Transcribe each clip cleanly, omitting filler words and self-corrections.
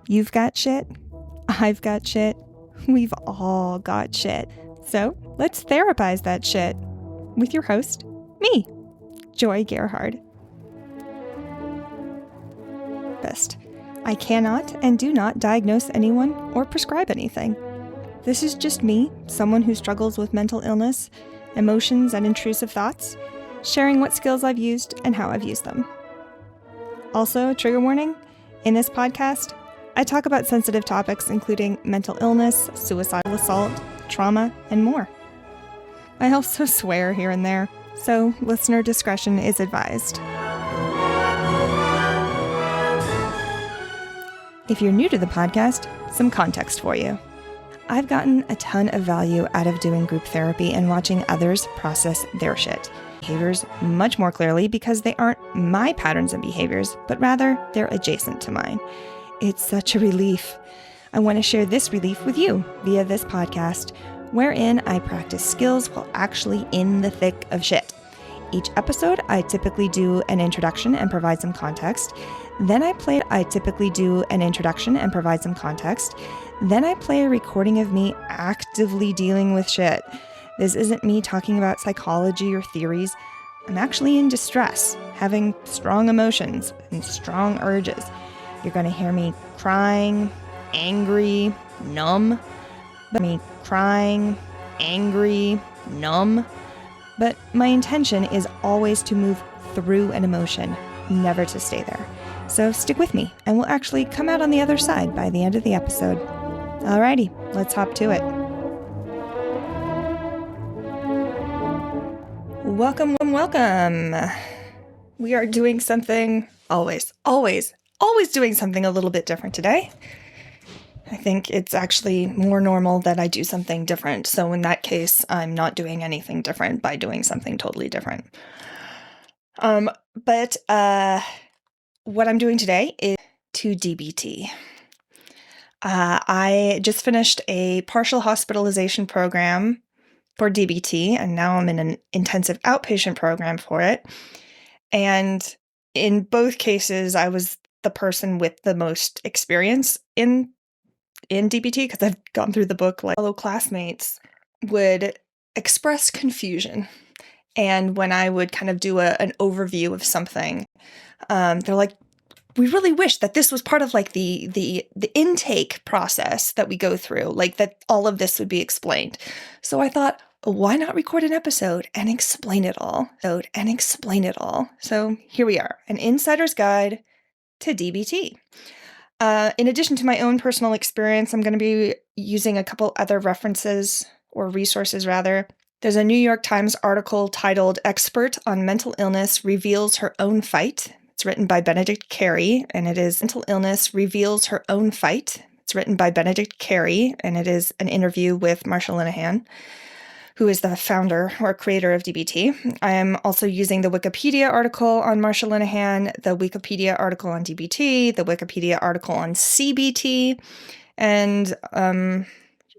You've got shit. I've got shit. We've all got shit. So let's therapize that shit with your host, me, Joy Gerhard. I cannot and do not diagnose anyone or prescribe anything. This is just me, someone who struggles with mental illness, emotions, and intrusive thoughts, sharing what skills I've used and how I've used them. Also, trigger warning, in this podcast, I talk about sensitive topics including mental illness, suicidal assault, trauma, and more. I also swear here and there, so listener discretion is advised. If you're new to the podcast, some context for you. I've gotten a ton of value out of doing group therapy and watching others process their shit. Behaviors much more clearly because they aren't my patterns and behaviors, but rather they're adjacent to mine. It's such a relief. I want to share this relief with you via this podcast, wherein I practice skills while actually in the thick of shit. Each episode, I typically do an introduction and provide some context. Then I play a recording of me actively dealing with shit. This isn't me talking about psychology or theories. I'm actually in distress, having strong emotions and strong urges. You're going to hear me crying, angry, numb. But my intention is always to move through an emotion, never to stay there. So stick with me, and we'll actually come out on the other side by the end of the episode. Alrighty, let's hop to it. Welcome. We are doing something, always doing something a little bit different today. I think it's actually more normal that I do something different. So in that case, I'm not doing anything different by doing something totally different. But what I'm doing today is to DBT. I just finished a partial hospitalization program for DBT, and now I'm in an intensive outpatient program for it. And in both cases, I was the person with the most experience in DBT because I've gone through the book. Like fellow classmates would express confusion. And when I would kind of do an overview of something, they're like, we really wish that this was part of like the intake process that we go through, like that all of this would be explained. So I thought, why not record an episode and explain it all? So here we are, an insider's guide to DBT. In addition to my own personal experience, I'm going to be using a couple other references or resources rather. There's a New York Times article titled "Expert on Mental Illness Reveals Her Own Fight." It's written by Benedict Carey, and it is Mental Illness Reveals Her Own Fight. It's written by Benedict Carey, and it is an interview with Marsha Linehan, who is the founder or creator of DBT. I am also using the Wikipedia article on Marsha Linehan, the Wikipedia article on DBT, the Wikipedia article on CBT, and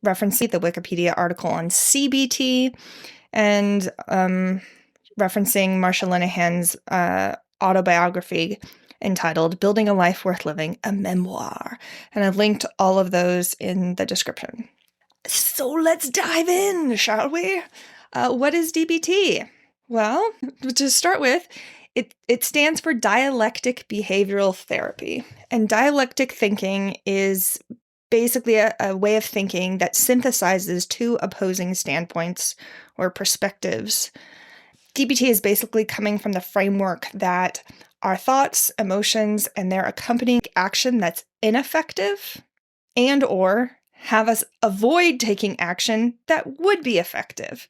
referencing the Wikipedia article on CBT, and referencing Marsha Linehan's autobiography entitled "Building a Life Worth Living, a Memoir." And I've linked all of those in the description. So let's dive in, shall we? What is DBT? Well, to start with, it stands for Dialectic Behavioral Therapy. And dialectic thinking is basically a way of thinking that synthesizes two opposing standpoints or perspectives. DBT is basically coming from the framework that our thoughts, emotions, and their accompanying action that's ineffective and or have us avoid taking action that would be effective.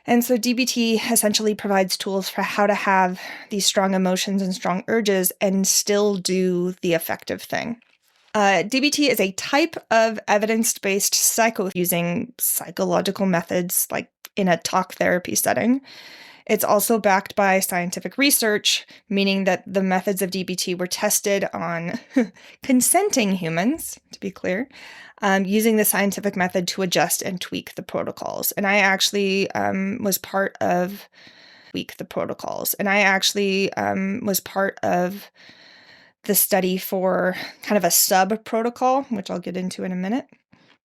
And so DBT essentially provides tools for how to have these strong emotions and strong urges and still do the effective thing. DBT is a type of evidence-based using psychological methods like in a talk therapy setting. It's also backed by scientific research, meaning that the methods of DBT were tested on consenting humans, to be clear, using the scientific method to adjust and tweak the protocols. And I actually was part of the study for kind of a sub-protocol, which I'll get into in a minute.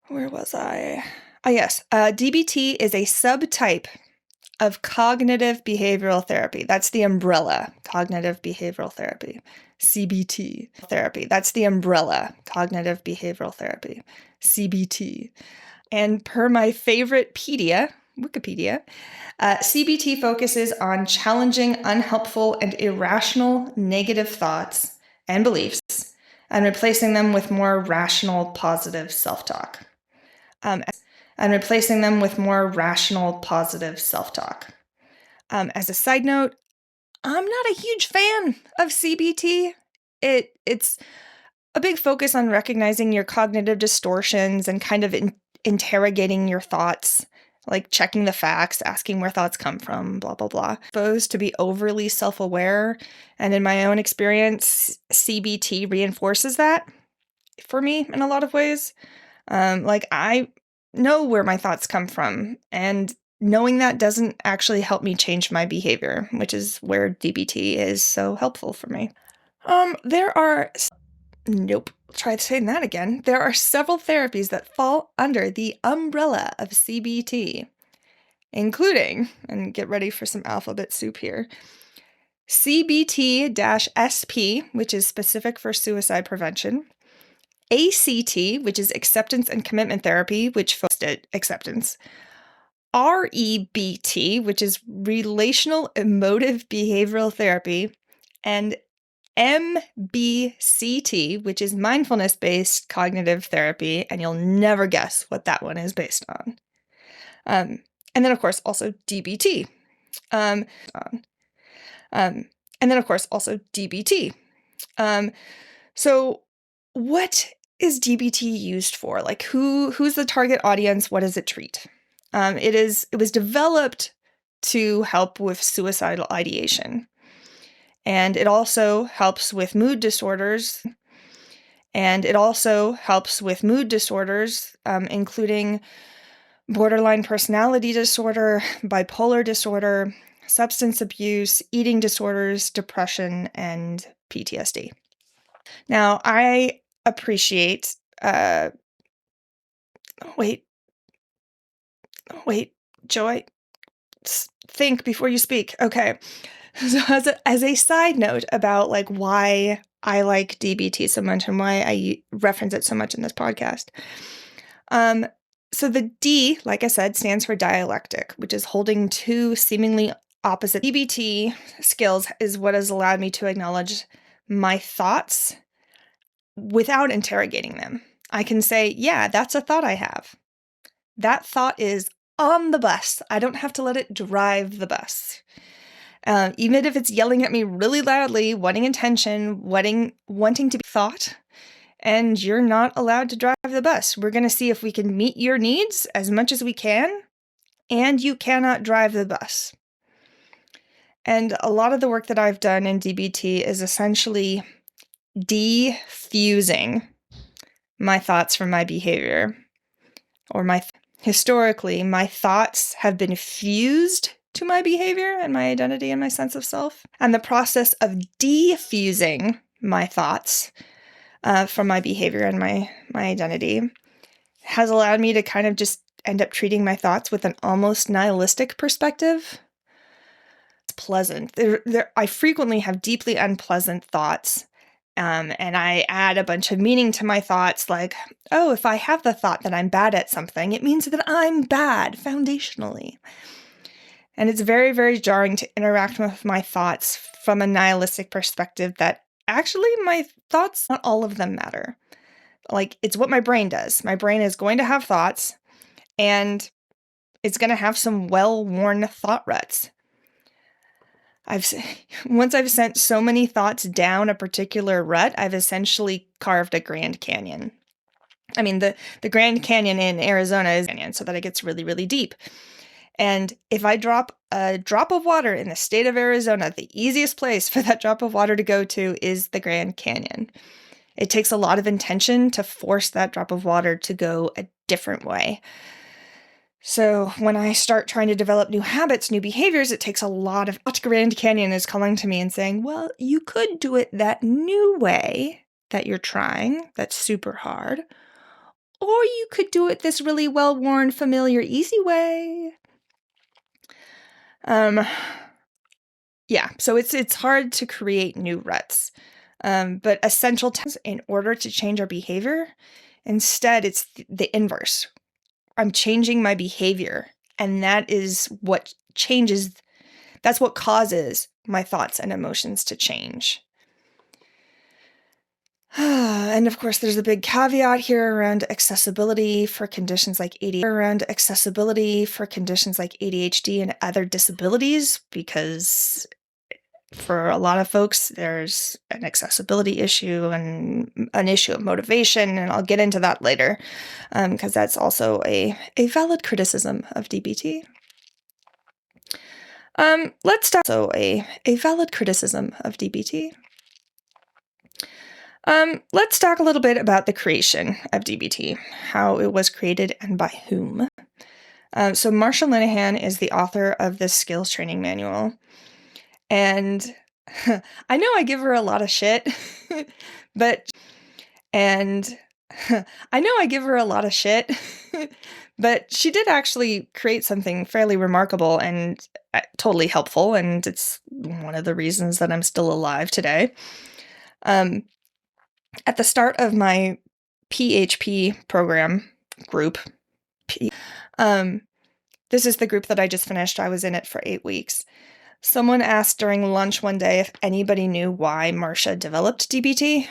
Where was I? Yes. DBT is a subtype of cognitive behavioral therapy. That's the umbrella, cognitive behavioral therapy. CBT therapy. That's the umbrella, cognitive behavioral therapy. CBT. And per my favorite Wikipedia, CBT focuses on challenging unhelpful and irrational negative thoughts and beliefs and replacing them with more rational, positive self-talk. As a side note, I'm not a huge fan of CBT. It's a big focus on recognizing your cognitive distortions and kind of interrogating your thoughts, like checking the facts, asking where thoughts come from, blah, blah, blah. Supposed to be overly self-aware. And in my own experience, CBT reinforces that for me in a lot of ways. I know where my thoughts come from, and knowing that doesn't actually help me change my behavior, which is where DBT is so helpful for me. Try saying that again. There are several therapies that fall under the umbrella of CBT, including, and get ready for some alphabet soup here, CBT-SP, which is specific for suicide prevention, ACT, which is acceptance and commitment therapy, which focuses on acceptance, REBT, which is relational emotive behavioral therapy, and MBCT, which is mindfulness-based cognitive therapy, and you'll never guess what that one is based on. And then, of course, also DBT. So what is DBT used for? Like, who's the target audience? What does it treat? It was developed to help with suicidal ideation. And it also helps with mood disorders. Including borderline personality disorder, bipolar disorder, substance abuse, eating disorders, depression, and PTSD. Now, I appreciate... Wait, Joy. Think before you speak. Okay. So as a side note about like why I like DBT so much and why I reference it so much in this podcast. So the D, like I said, stands for dialectic, which is holding two seemingly opposite. DBT skills is what has allowed me to acknowledge my thoughts without interrogating them. I can say, yeah, that's a thought I have. That thought is on the bus. I don't have to let it drive the bus. Even if it's yelling at me really loudly, wanting attention, wanting to be thought, and you're not allowed to drive the bus. We're going to see if we can meet your needs as much as we can, and you cannot drive the bus. And a lot of the work that I've done in DBT is essentially defusing my thoughts from my behavior. Historically, my thoughts have been fused to my behavior and my identity and my sense of self. And the process of defusing my thoughts from my behavior and my identity has allowed me to kind of just end up treating my thoughts with an almost nihilistic perspective. It's pleasant. I frequently have deeply unpleasant thoughts. And I add a bunch of meaning to my thoughts, like, oh, if I have the thought that I'm bad at something, it means that I'm bad foundationally. And it's very, very jarring to interact with my thoughts from a nihilistic perspective that actually my thoughts, not all of them matter. Like, it's what my brain does. My brain is going to have thoughts, and it's going to have some well-worn thought ruts. Once I've sent so many thoughts down a particular rut, I've essentially carved a Grand Canyon. I mean, the Grand Canyon in Arizona is canyon, so that it gets really, really deep. And if I drop a drop of water in the state of Arizona, the easiest place for that drop of water to go to is the Grand Canyon. It takes a lot of intention to force that drop of water to go a different way. So when I start trying to develop new habits, new behaviors, it takes a lot of... Grand Canyon is calling to me and saying, well, you could do it that new way that you're trying, that's super hard, or you could do it this really well-worn, familiar, easy way. Yeah, so it's hard to create new ruts, but essential in order to change our behavior. Instead, it's the inverse. I'm changing my behavior, and that is what changes. That's what causes my thoughts and emotions to change. And of course, there's a big caveat here around accessibility for conditions like ADHD and other disabilities, because for a lot of folks, there's an accessibility issue and an issue of motivation, and I'll get into that later, because that's also a valid criticism of DBT. Let's talk. So a valid criticism of DBT. Let's talk a little bit about the creation of DBT, how it was created and by whom. So Marsha Linehan is the author of this skills training manual. And I know I give her a lot of shit, but she did actually create something fairly remarkable and totally helpful, and it's one of the reasons that I'm still alive today. At the start of my PHP program group, this is the group that I just finished. I was in it for 8 weeks. Someone asked during lunch one day if anybody knew why Marsha developed DBT.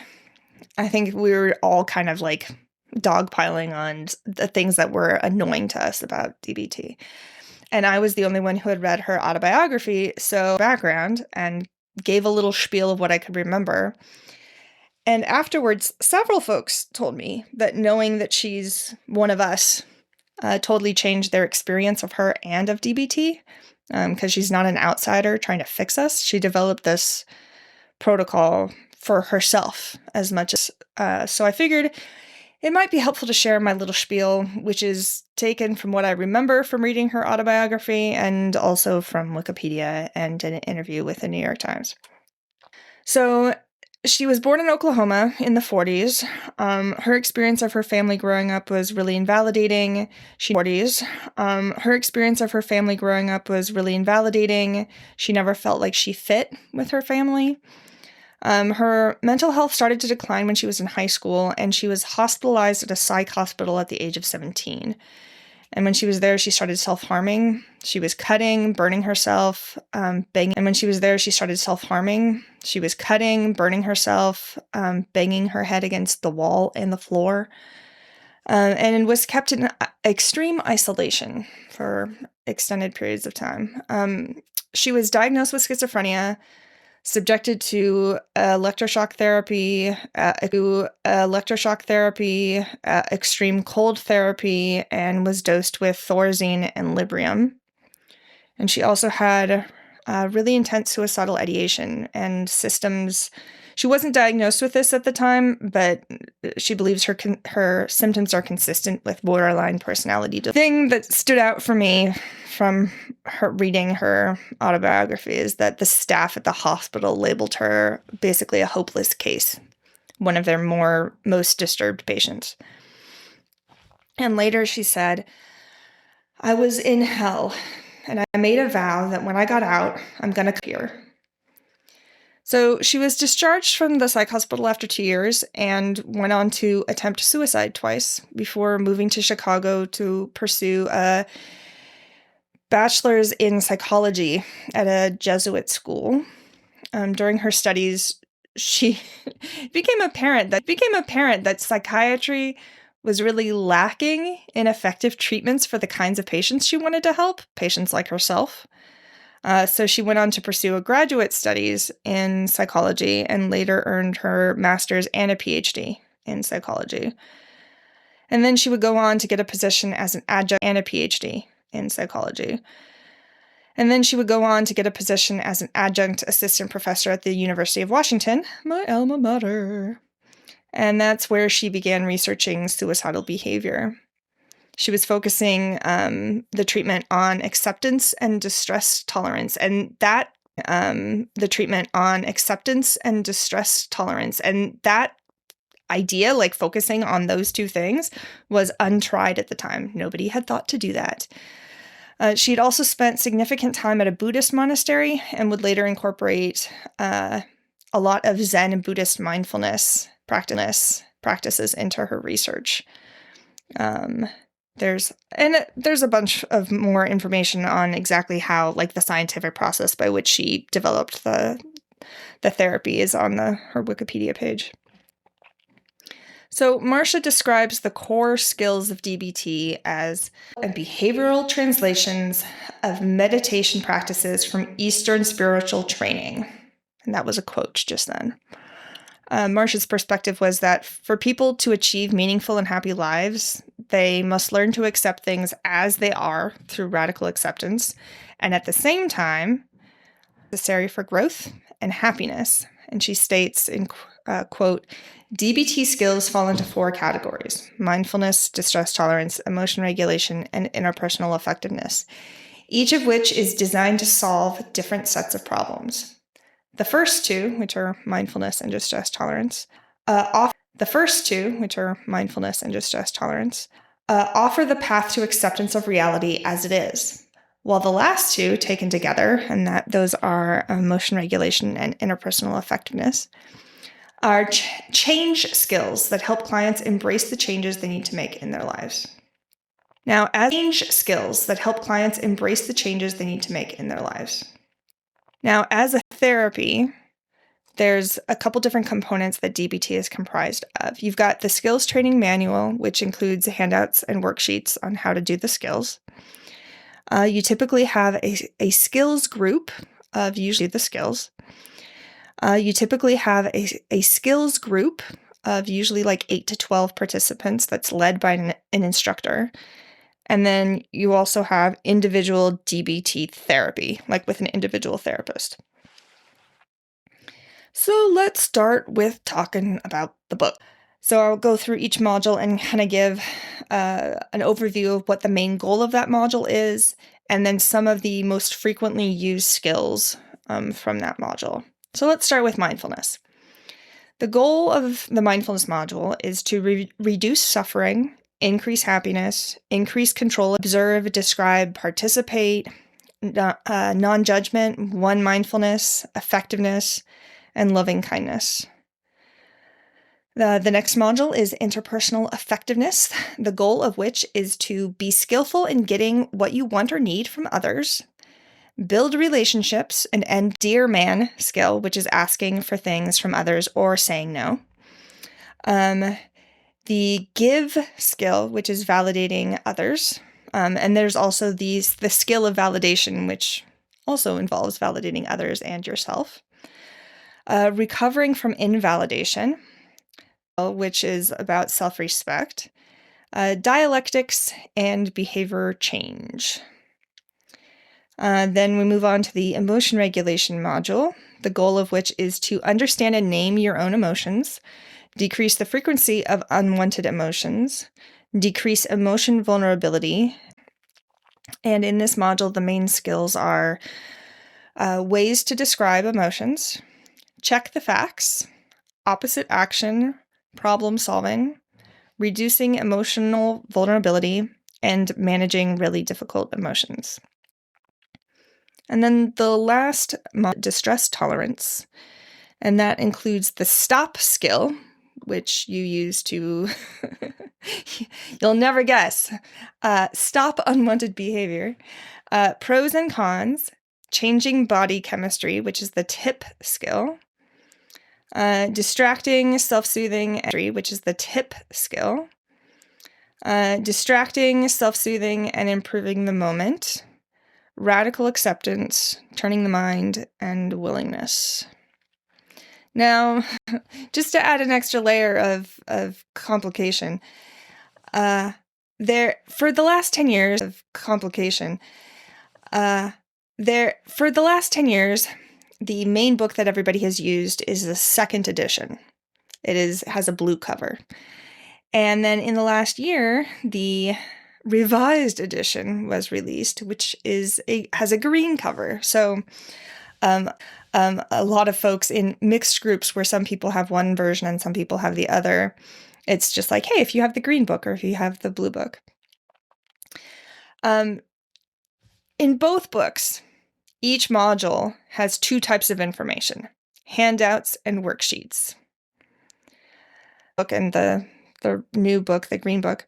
I think we were all kind of like dogpiling on the things that were annoying to us about DBT. And I was the only one who had read her autobiography, so background, and gave a little spiel of what I could remember. And afterwards, several folks told me that knowing that she's one of us totally changed their experience of her and of DBT, because she's not an outsider trying to fix us. She developed this protocol for herself as much as... So I figured it might be helpful to share my little spiel, which is taken from what I remember from reading her autobiography and also from Wikipedia and an interview with the New York Times. So she was born in Oklahoma in the 40s. Her experience of her family growing up was really invalidating. She never felt like she fit with her family. Her mental health started to decline when she was in high school, and she was hospitalized at a psych hospital at the age of 17. And when she was there, she started self-harming. She was cutting, burning herself, banging. And when she was there, she started self-harming. She was cutting, burning herself, banging her head against the wall and the floor, and was kept in extreme isolation for extended periods of time. She was diagnosed with schizophrenia, subjected to electroshock therapy, extreme cold therapy, and was dosed with Thorazine and Librium. And she also had really intense suicidal ideation and systems. She wasn't diagnosed with this at the time, but she believes her symptoms are consistent with borderline personality. The thing that stood out for me from her reading her autobiography is that the staff at the hospital labeled her basically a hopeless case, one of their most disturbed patients. And later she said, "I was in hell, and I made a vow that when I got out, I'm going to clear." So she was discharged from the psych hospital after 2 years and went on to attempt suicide twice before moving to Chicago to pursue a bachelor's in psychology at a Jesuit school. During her studies, she became apparent that psychiatry was really lacking in effective treatments for the kinds of patients she wanted to help, patients like herself. So she went on to pursue a graduate studies in psychology and later earned her master's and a PhD in psychology. And then she would go on to get a position as an adjunct and a PhD in psychology. And then she would go on to get a position as an adjunct assistant professor at the University of Washington, my alma mater. And that's where she began researching suicidal behavior. She was focusing the treatment on acceptance and distress tolerance, and that idea, like focusing on those two things, was untried at the time. Nobody had thought to do that. She'd also spent significant time at a Buddhist monastery and would later incorporate a lot of Zen and Buddhist mindfulness practices into her research. There's a bunch of more information on exactly how, like, the scientific process by which she developed the therapy is on her Wikipedia page. So Marcia describes the core skills of DBT as behavioral translations of meditation practices from Eastern spiritual training. And that was a quote just then. Marcia's perspective was that for people to achieve meaningful and happy lives, they must learn to accept things as they are through radical acceptance, and at the same time, necessary for growth and happiness. And she states in quote, DBT skills fall into 4 categories: mindfulness, distress tolerance, emotion regulation, and interpersonal effectiveness, each of which is designed to solve different sets of problems. The first two, which are mindfulness and distress tolerance, offer the path to acceptance of reality as it is, while the last two, taken together, and those are emotion regulation and interpersonal effectiveness, are change skills that help clients embrace the changes they need to make in their lives. Now, as a therapy, there's a couple different components that DBT is comprised of. You've got the skills training manual, which includes handouts and worksheets on how to do the skills. You typically have a skills group of usually the skills. You typically have a skills group of usually like 8 to 12 participants that's led by an instructor. And then you also have individual DBT therapy, like with an individual therapist. So let's start with talking about the book. So I'll go through each module and kind of give an overview of what the main goal of that module is, and then some of the most frequently used skills from that module. So let's start with mindfulness. The goal of the mindfulness module is to reduce suffering, increase happiness, increase control, observe, describe, participate, non-judgment, one mindfulness, effectiveness, and loving kindness. The next module is interpersonal effectiveness, the goal of which is to be skillful in getting what you want or need from others, build relationships, and end dear man skill, which is asking for things from others or saying no. The give skill, which is validating others. And there's also the skill of validation, which also involves validating others and yourself. Recovering from invalidation, which is about self-respect. Dialectics and behavior change. Then we move on to the emotion regulation module, the goal of which is to understand and name your own emotions, decrease the frequency of unwanted emotions, decrease emotion vulnerability. And in this module, the main skills are ways to describe emotions, check the facts, opposite action, problem solving, reducing emotional vulnerability, and managing really difficult emotions. And then the last, distress tolerance, and that includes the stop skill, which you use to, you'll never guess, stop unwanted behavior, pros and cons, changing body chemistry, which is the tip skill, distracting, self-soothing, which is the tip skill, distracting, self-soothing, and improving the moment, radical acceptance, turning the mind, and willingness. Now, just to add an extra layer of complication, for the last 10 years, the main book that everybody has used is the second edition. It has a blue cover. And then in the last year, the revised edition was released, which has a green cover. So a lot of folks in mixed groups where some people have one version and some people have the other, it's just like, hey, if you have the green book or if you have the blue book. In both books, each module has two types of information: handouts and worksheets. Book and the new book, the green book,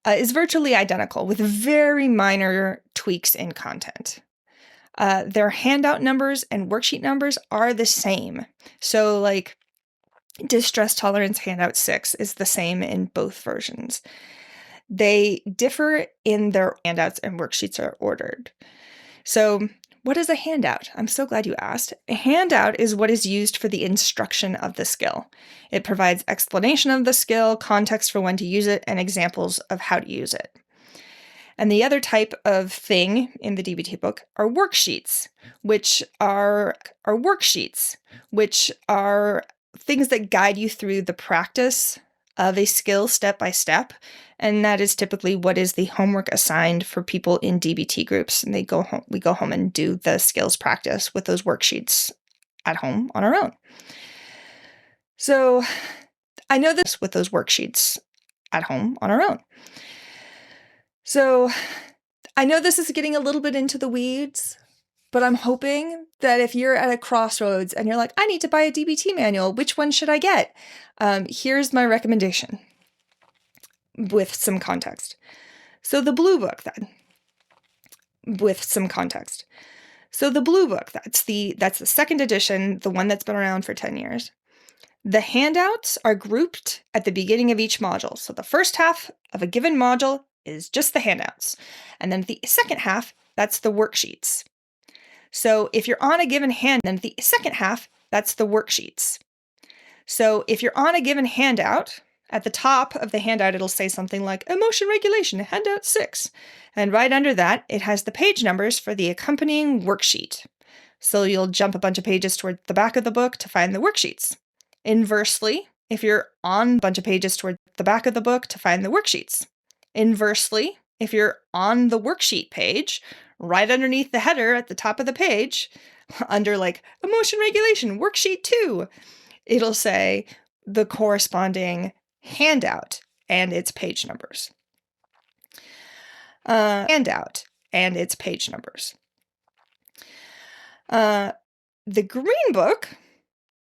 is virtually identical with very minor tweaks in content. Their handout numbers and worksheet numbers are the same. So like distress tolerance handout 6 is the same in both versions. They differ in their handouts and worksheets are ordered. So what is a handout? I'm so glad you asked. A handout is what is used for the instruction of the skill. It provides explanation of the skill, context for when to use it, and examples of how to use it. And the other type of thing in the DBT book are worksheets, which are things that guide you through the practice of a skill step by step. And that is typically what is the homework assigned for people in DBT groups. And we go home and do the skills practice with those worksheets at home on our own. So I know this with those worksheets at home on our own. So I know this is getting a little bit into the weeds, but I'm hoping that if you're at a crossroads and you're like, I need to buy a DBT manual, which one should I get? Here's my recommendation with some context. So the blue book then, So the blue book, that's the second edition, the one that's been around for 10 years. The handouts are grouped at the beginning of each module. So the first half of a given module is just the handouts. And then the second half, that's the worksheets. So if you're on a given hand, then the second half, that's the worksheets. So if you're on a given handout, at the top of the handout, it'll say something like Emotion Regulation, Handout 6. And right under that, it has the page numbers for the accompanying worksheet. So you'll jump a bunch of pages toward the back of the book to find the worksheets. Inversely, if you're on a bunch of pages toward the back of the book to find the worksheets. Inversely, if you're on the worksheet page, right underneath the header at the top of the page, under like Emotion Regulation, Worksheet 2, it'll say the corresponding handout and its page numbers. The green book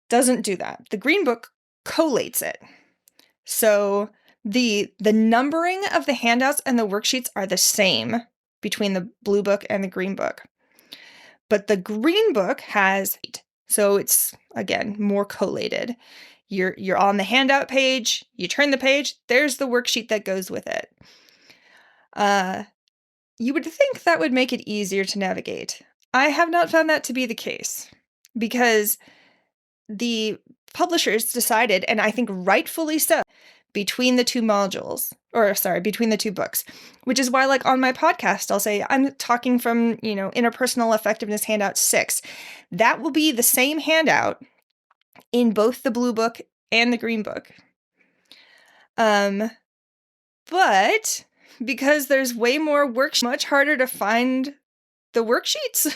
doesn't do that. The green book collates it. So the numbering of the handouts and the worksheets are the same between the blue book and the green book. But the green book has, so it's, again, more collated. You're on the handout page, you turn the page, there's the worksheet that goes with it. You would think that would make it easier to navigate. I have not found that to be the case because the publishers decided, and I think rightfully so, between the two books, which is why, like, on my podcast, I'll say I'm talking from, Interpersonal Effectiveness Handout 6. That will be the same handout in both the blue book and the green book. But because there's way more worksheets, much harder to find the worksheets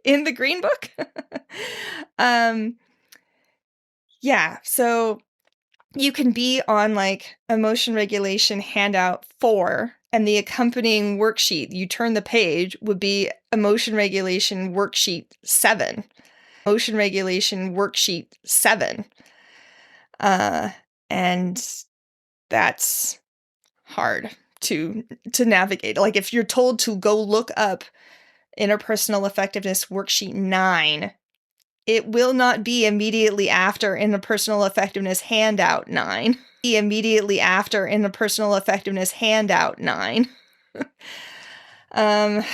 in the green book. So you can be on like Emotion Regulation Handout 4 and the accompanying worksheet, you turn the page, would be Emotion Regulation Worksheet 7. Emotion Regulation Worksheet 7. And that's hard to navigate. Like if you're told to go look up Interpersonal Effectiveness Worksheet 9, it will not be immediately after Interpersonal Effectiveness Handout 9. Immediately after Interpersonal Effectiveness Handout 9. But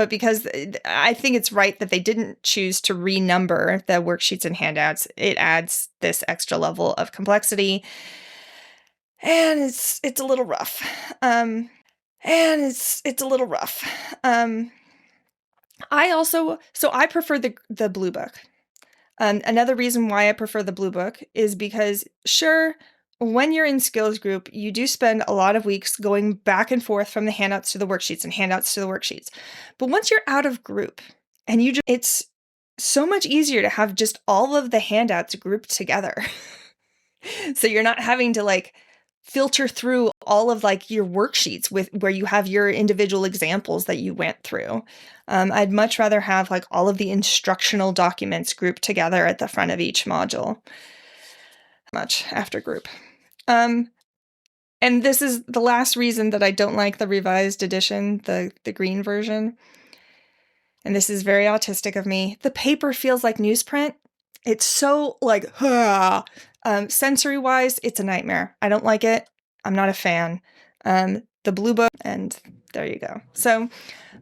because I think it's right that they didn't choose to renumber the worksheets and handouts, it adds this extra level of complexity. And it's a little rough. I prefer the blue book. Another reason why I prefer the blue book is because, sure, when you're in skills group, you do spend a lot of weeks going back and forth from the handouts to the worksheets and handouts to the worksheets. But once you're out of group and it's so much easier to have just all of the handouts grouped together. So you're not having to like filter through all of like your worksheets where you have your individual examples that you went through. I'd much rather have like all of the instructional documents grouped together at the front of each module. Much after group. And this is the last reason that I don't like the revised edition, the green version. And this is very autistic of me. The paper feels like newsprint. It's so like, sensory-wise, it's a nightmare. I don't like it. I'm not a fan. The blue book, and there you go. So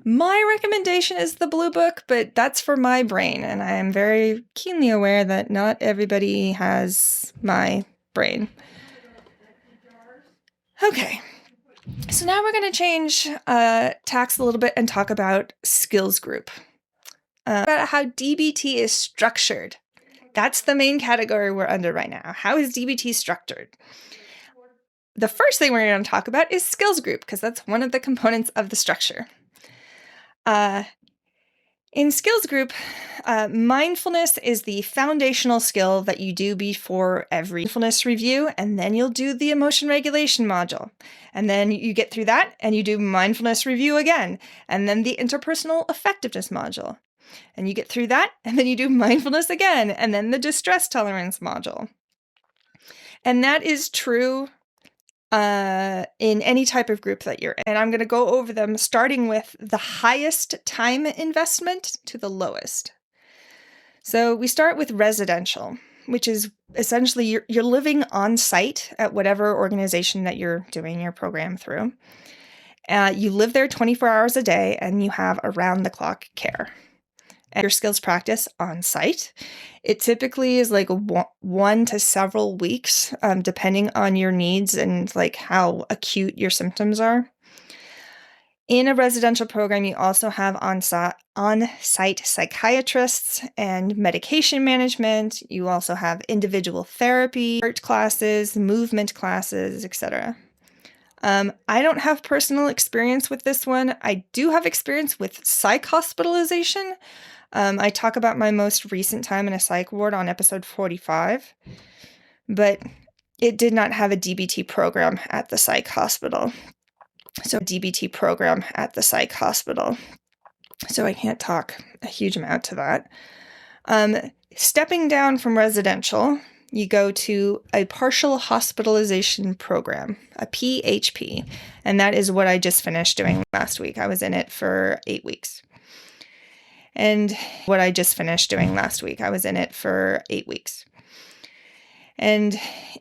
my recommendation is the blue book, but that's for my brain. And I am very keenly aware that not everybody has my brain. Okay. So now we're going to change tacks a little bit and talk about skills group. About how DBT is structured. That's the main category we're under right now. How is DBT structured? The first thing we're going to talk about is skills group, because that's one of the components of the structure. In skills group, mindfulness is the foundational skill that you do before every mindfulness review, and then you'll do the emotion regulation module. And then you get through that, and you do mindfulness review again, and then the interpersonal effectiveness module. And you get through that, and then you do mindfulness again, and then the distress tolerance module. And that is true in any type of group that you're in. And I'm going to go over them starting with the highest time investment to the lowest. So we start with residential, which is essentially you're living on site at whatever organization that you're doing your program through. You live there 24 hours a day, and you have around-the-clock care. And your skills practice on site. It typically is like 1 to several weeks, depending on your needs and like how acute your symptoms are. In a residential program, you also have on-site psychiatrists and medication management. You also have individual therapy, art classes, movement classes, etc. I don't have personal experience with this one. I do have experience with psych hospitalization. I talk about my most recent time in a psych ward on episode 45, but it did not have a DBT program at the psych hospital. So I can't talk a huge amount to that. Stepping down from residential, you go to a partial hospitalization program, a PHP, and that is what I just finished doing last week. I was in it for 8 weeks. And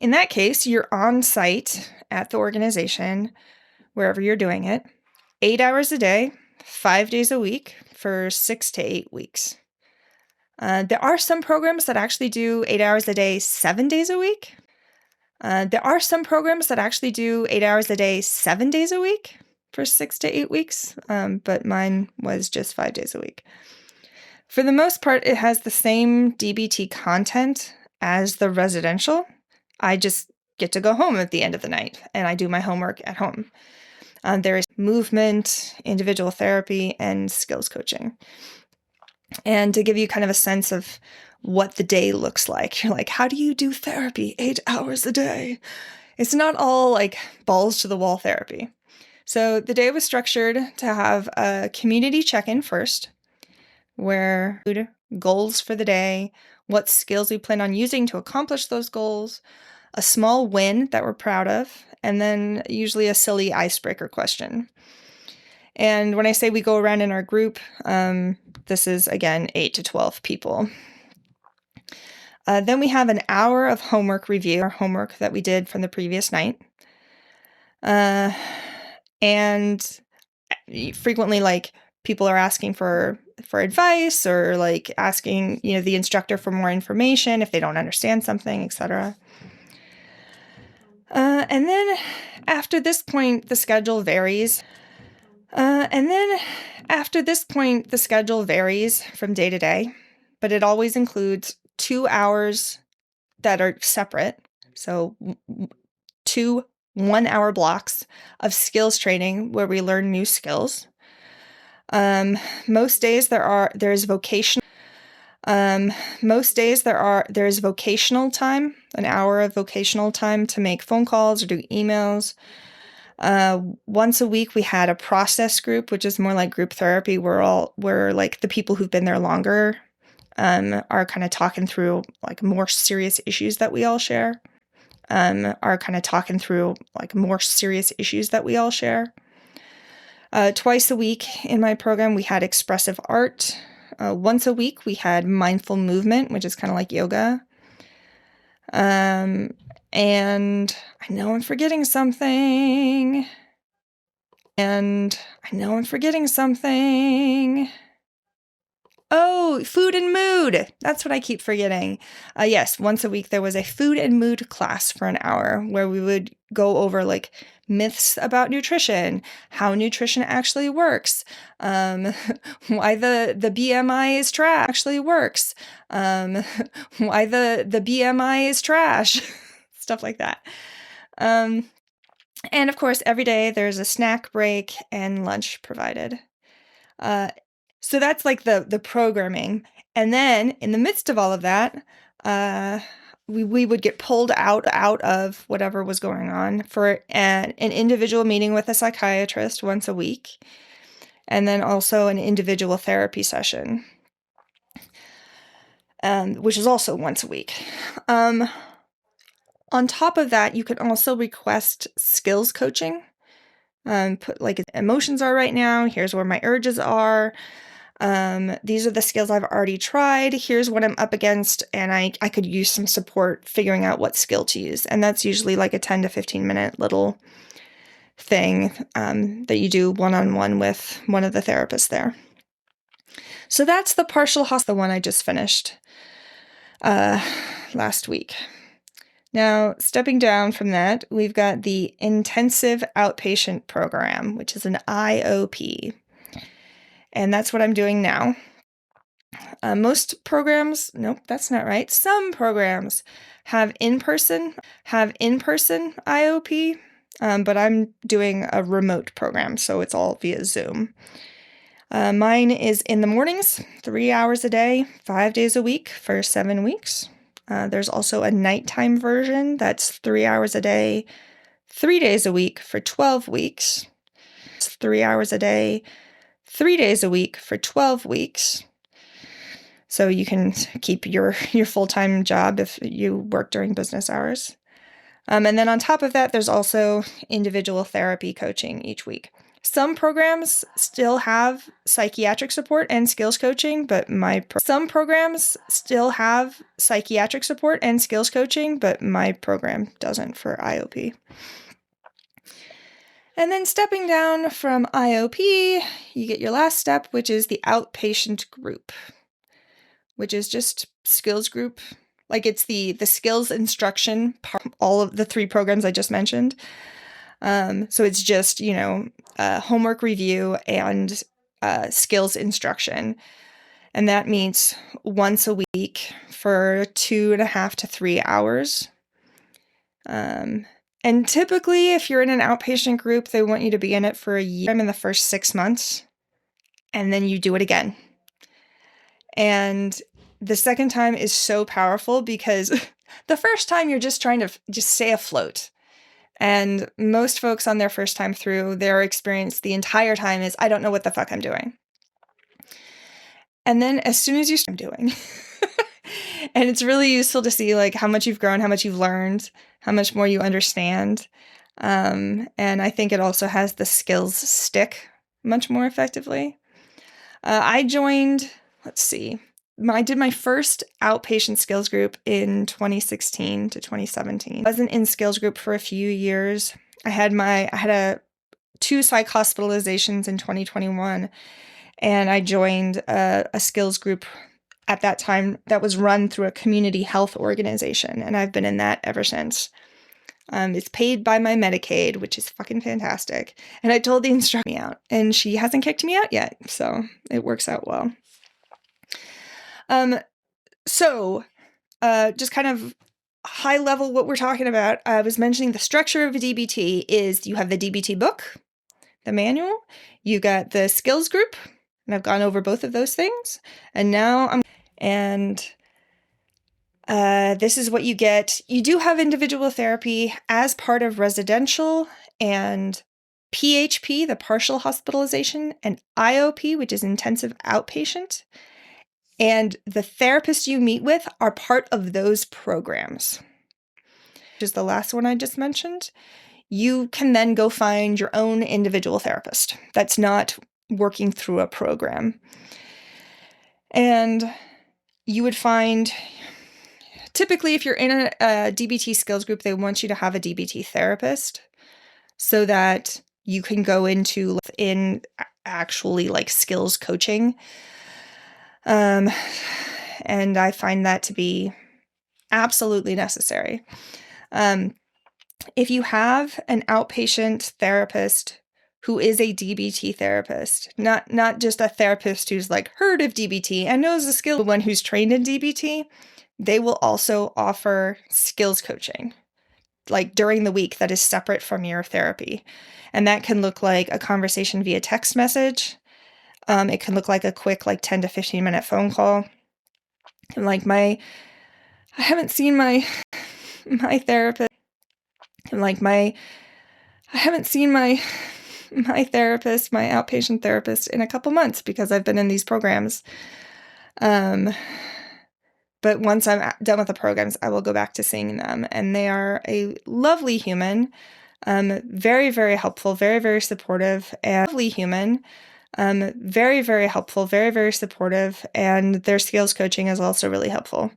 in that case, you're on site at the organization, wherever you're doing it, 8 hours a day, 5 days a week for 6 to 8 weeks. There are some programs that actually do 8 hours a day, 7 days a week. For 6 to 8 weeks, but mine was just 5 days a week. For the most part, it has the same DBT content as the residential. I just get to go home at the end of the night, and I do my homework at home. There is movement, individual therapy, and skills coaching. And to give you kind of a sense of what the day looks like, you're like, how do you do therapy 8 hours a day? It's not all like balls to the wall therapy. So the day was structured to have a community check-in first, where goals for the day, what skills we plan on using to accomplish those goals, a small win that we're proud of, and then usually a silly icebreaker question. And when I say we go around in our group, this is, again, 8 to 12 people. Then we have an hour of homework review, our homework that we did from the previous night. And frequently, like, people are asking for advice or, like, asking, the instructor for more information if they don't understand something, etc. And then after this point, the schedule varies. From day to day, but it always includes 2 hours that are separate. So 2 1-hour blocks of skills training where we learn new skills. Most days there's vocational time, an hour of vocational time to make phone calls or do emails. Once a week we had a process group, which is more like group therapy. We're like the people who've been there longer are kind of talking through like more serious issues that we all share. Twice a week in my program, we had expressive art. Once a week, we had mindful movement, which is kind of like yoga. And I know I'm forgetting something. Oh, food and mood. That's what I keep forgetting. Yes, once a week there was a food and mood class for an hour where we would go over like myths about nutrition, how nutrition actually works, why the BMI is trash actually works, why the BMI is trash, stuff like that. And of course, every day there's a snack break and lunch provided. So that's like the programming. And then in the midst of all of that, we would get pulled out of whatever was going on for an individual meeting with a psychiatrist once a week, and then also an individual therapy session, which is also once a week. On top of that, you can also request skills coaching. Put like emotions are right now. Here's where my urges are. These are the skills I've already tried. Here's what I'm up against, and I could use some support figuring out what skill to use. And that's usually like a 10 to 15 minute little thing that you do one-on-one with one of the therapists there. So that's the partial hospital, the one I just finished last week. Now, stepping down from that, we've got the Intensive Outpatient Program, which is an IOP. And that's what I'm doing now. Most programs, nope, that's not right. Some programs have in-person IOP, but I'm doing a remote program, so it's all via Zoom. Mine is in the mornings, 3 hours a day, 5 days a week for 7 weeks. There's also a nighttime version that's 3 hours a day, 3 days a week for 12 weeks. It's 3 hours a day, 3 days a week for 12 weeks. So you can keep your full-time job if you work during business hours. And then on top of that, there's also individual therapy coaching each week. Some programs still have psychiatric support and skills coaching, but my program doesn't for IOP. And then stepping down from IOP, you get your last step, which is the outpatient group, which is just skills group. Like it's the skills instruction part, all of the 3 programs I just mentioned. So it's just, homework review and skills instruction. And that meets once a week for 2.5 to 3 hours. And typically, if you're in an outpatient group, they want you to be in it for a year. I'm in the first 6 months, and then you do it again. And the second time is so powerful because the first time you're just trying to just stay afloat. And most folks on their first time through, their experience the entire time is, I don't know what the fuck I'm doing. And then as soon as you start doing, and it's really useful to see like how much you've grown, how much you've learned, how much more you understand. And I think it also has the skills stick much more effectively. I joined, I did my first outpatient skills group in 2016 to 2017. I wasn't in skills group for a few years. I had 2 psych hospitalizations in 2021, and I joined a skills group at that time that was run through a community health organization, and I've been in that ever since. It's paid by my Medicaid, which is fucking fantastic. And I told the instructor me out, and she hasn't kicked me out yet, so it works out well. So just kind of high level, what we're talking about, I was mentioning the structure of a DBT is you have the DBT book, the manual, you got the skills group, and I've gone over both of those things. And now this is what you get. You do have individual therapy as part of residential, and PHP, the partial hospitalization, and IOP, which is intensive outpatient. And the therapists you meet with are part of those programs. Which is the last one I just mentioned. You can then go find your own individual therapist that's not working through a program. And you would find, typically, if you're in a DBT skills group, they want you to have a DBT therapist so that you can go into actually like skills coaching. And I find that to be absolutely necessary. If you have an outpatient therapist who is a DBT therapist, not just a therapist who's like heard of DBT and knows the skill, one who's trained in DBT, they will also offer skills coaching, like during the week, that is separate from your therapy. And that can look like a conversation via text message. It can look like a quick, 10 to 15 minute phone call. And I haven't seen my therapist. And I haven't seen my therapist, my outpatient therapist, in a couple months because I've been in these programs. But once I'm done with the programs, I will go back to seeing them. And they are a lovely human, very, very helpful, very, very supportive, and lovely human, very, very helpful, very, very supportive. And their skills coaching is also really helpful.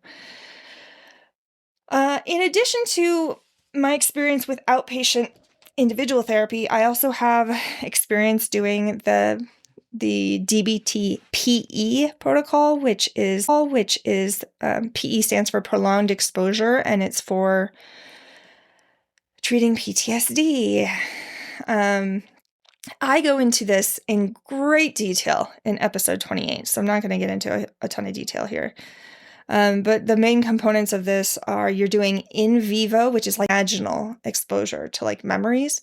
In addition to my experience with outpatient individual therapy, I also have experience doing the DBT PE protocol, which is PE stands for prolonged exposure, and it's for treating PTSD. I go into this in great detail in episode 28, so I'm not going to get into a ton of detail here. But the main components of this are you're doing in vivo, which is vaginal exposure to memories.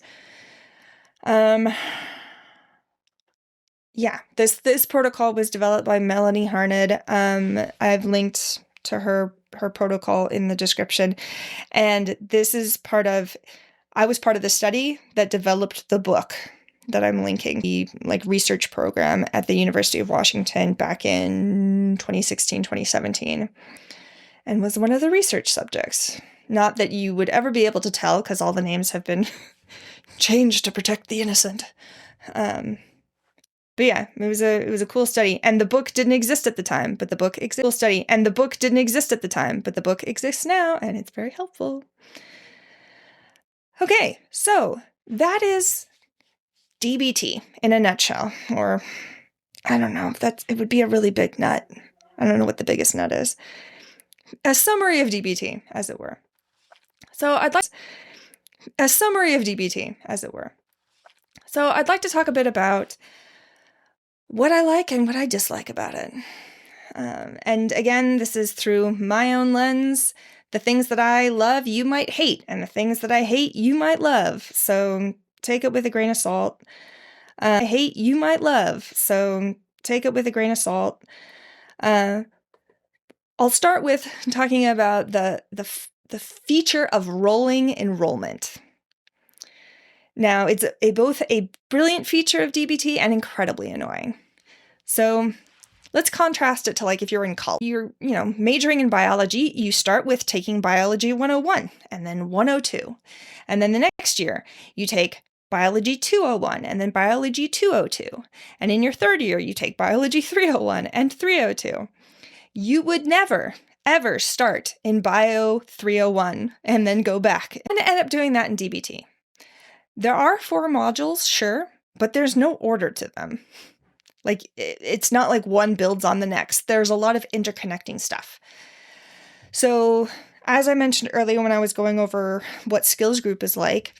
This protocol was developed by Melanie Harned. I've linked to her protocol in the description. And this is I was part of the study that developed the book that I'm linking, the research program at the University of Washington back in 2016, 2017, and was one of the research subjects. Not that you would ever be able to tell because all the names have been changed to protect the innocent. But yeah, it was a cool study, and the book didn't exist at the time, but the book exists. Cool study, and the book didn't exist at the time, but the book exists now, and it's very helpful. Okay, so that is DBT in a nutshell, or I don't know, it would be a really big nut. I don't know what the biggest nut is. A summary of DBT, as it were. So I'd like to talk a bit about what I like and what I dislike about it. And again, this is through my own lens. The things that I love, you might hate, and the things that I hate, you might love. So take it with a grain of salt. I hate, you might love. So take it with a grain of salt. I'll start with talking about the feature of rolling enrollment. Now, it's both a brilliant feature of DBT and incredibly annoying. So let's contrast it to if you're in college, you're majoring in biology, you start with taking biology 101 and then 102. And then the next year you take biology 201 and then biology 202. And in your third year you take biology 301 and 302. You would never, ever start in bio 301 and then go back and end up doing that in DBT. There are 4 modules, sure, but there's no order to them. It's not one builds on the next. There's a lot of interconnecting stuff. So, as I mentioned earlier when I was going over what skills group is like,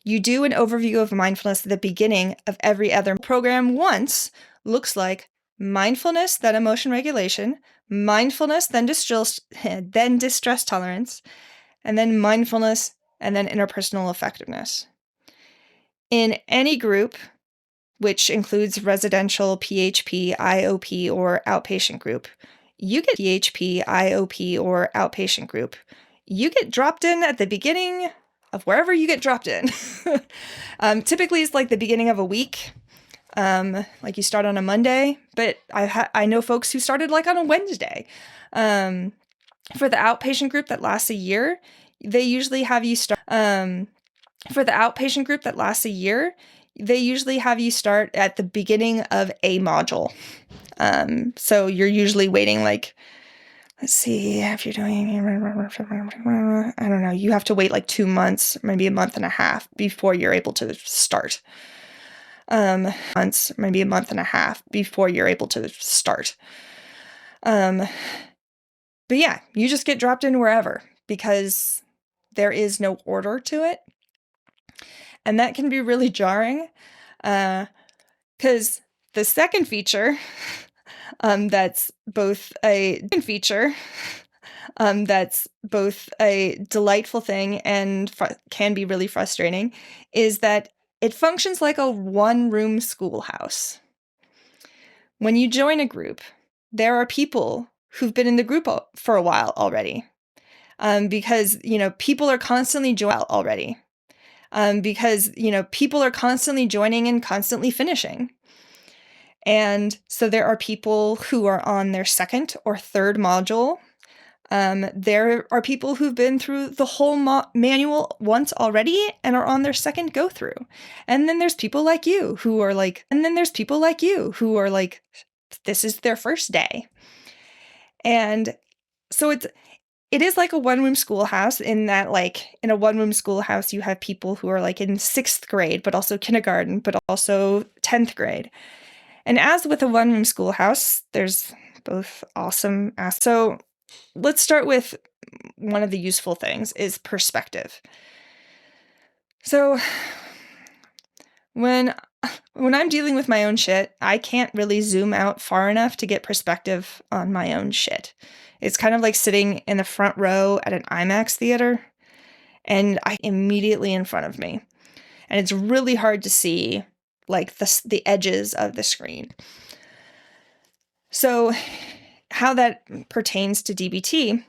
you do an overview of mindfulness at the beginning of every other program once. Looks like mindfulness, then emotion regulation, mindfulness, then distress tolerance, and then mindfulness, and then interpersonal effectiveness. In any group, which includes residential, PHP, IOP, or outpatient group, you get PHP, IOP, or outpatient group. You get dropped in at the beginning of wherever you get dropped in. Typically, it's like the beginning of a week. Like you start on a Monday, but I know folks who started like on a Wednesday. For the outpatient group that lasts a year, they usually have you start. For the outpatient group that lasts a year, they usually have you start at the beginning of a module. So you're usually waiting like, let's see, if you're doing, I don't know, you have to wait like 2 months, maybe a month and a half before you're able to start. Maybe a month and a half before you're able to start. But yeah, you just get dropped in wherever because there is no order to it. And that can be really jarring because the second feature that's both a delightful thing and can be really frustrating is that it functions like a one-room schoolhouse. When you join a group, there are people who've been in the group for a while already because, people are constantly joining and constantly finishing. And so there are people who are on their second or third module. There are people who've been through the whole manual once already and are on their second go through. And then there's people like you who are like, this is their first day. And so it is like a one-room schoolhouse in that, like, in a one-room schoolhouse, you have people who are like in 6th grade, but also kindergarten, but also 10th grade. And as with a one-room schoolhouse, there's both awesome aspects. So let's start with one of the useful things is perspective. So when I'm dealing with my own shit, I can't really zoom out far enough to get perspective on my own shit. It's kind of like sitting in the front row at an IMAX theater, and I immediately in front of me. And it's really hard to see like the edges of the screen. So how that pertains to DBT,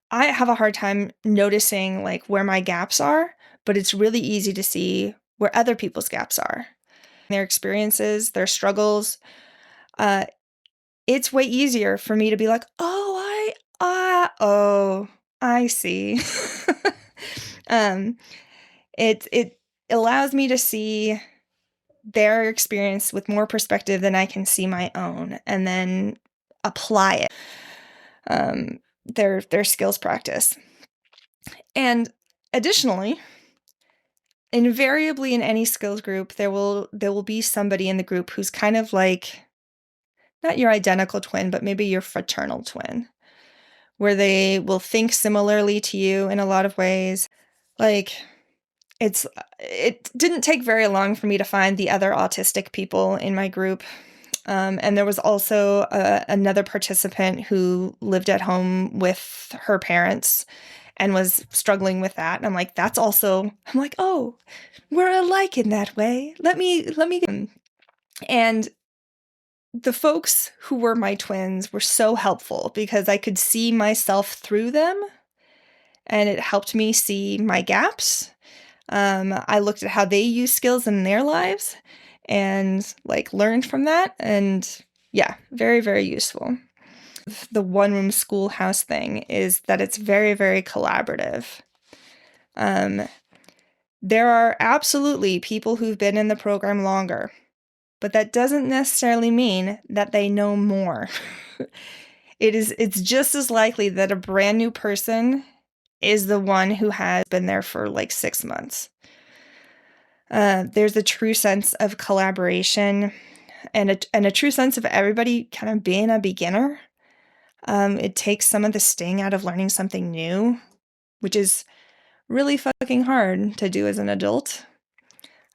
I have a hard time noticing like where my gaps are, but it's really easy to see where other people's gaps are. Their experiences, their struggles. It's way easier for me to be like, I see. It allows me to see their experience with more perspective than I can see my own, and then apply it. Their skills practice. And additionally, invariably in any skills group, there will be somebody in the group who's kind of like, not your identical twin, but maybe your fraternal twin, where they will think similarly to you in a lot of ways. Like, it didn't take very long for me to find the other autistic people in my group. And there was also another participant who lived at home with her parents and was struggling with that. And I'm like, oh, we're alike in that way. Let me. And the folks who were my twins were so helpful because I could see myself through them, and it helped me see my gaps. I looked at how they use skills in their lives and like learned from that. And yeah, very, very useful. The one-room schoolhouse thing is that it's very, very collaborative. There are absolutely people who've been in the program longer, but that doesn't necessarily mean that they know more. It's just as likely that a brand new person is the one who has been there for like 6 months. There's a true sense of collaboration and a true sense of everybody kind of being a beginner. It takes some of the sting out of learning something new, which is really fucking hard to do as an adult.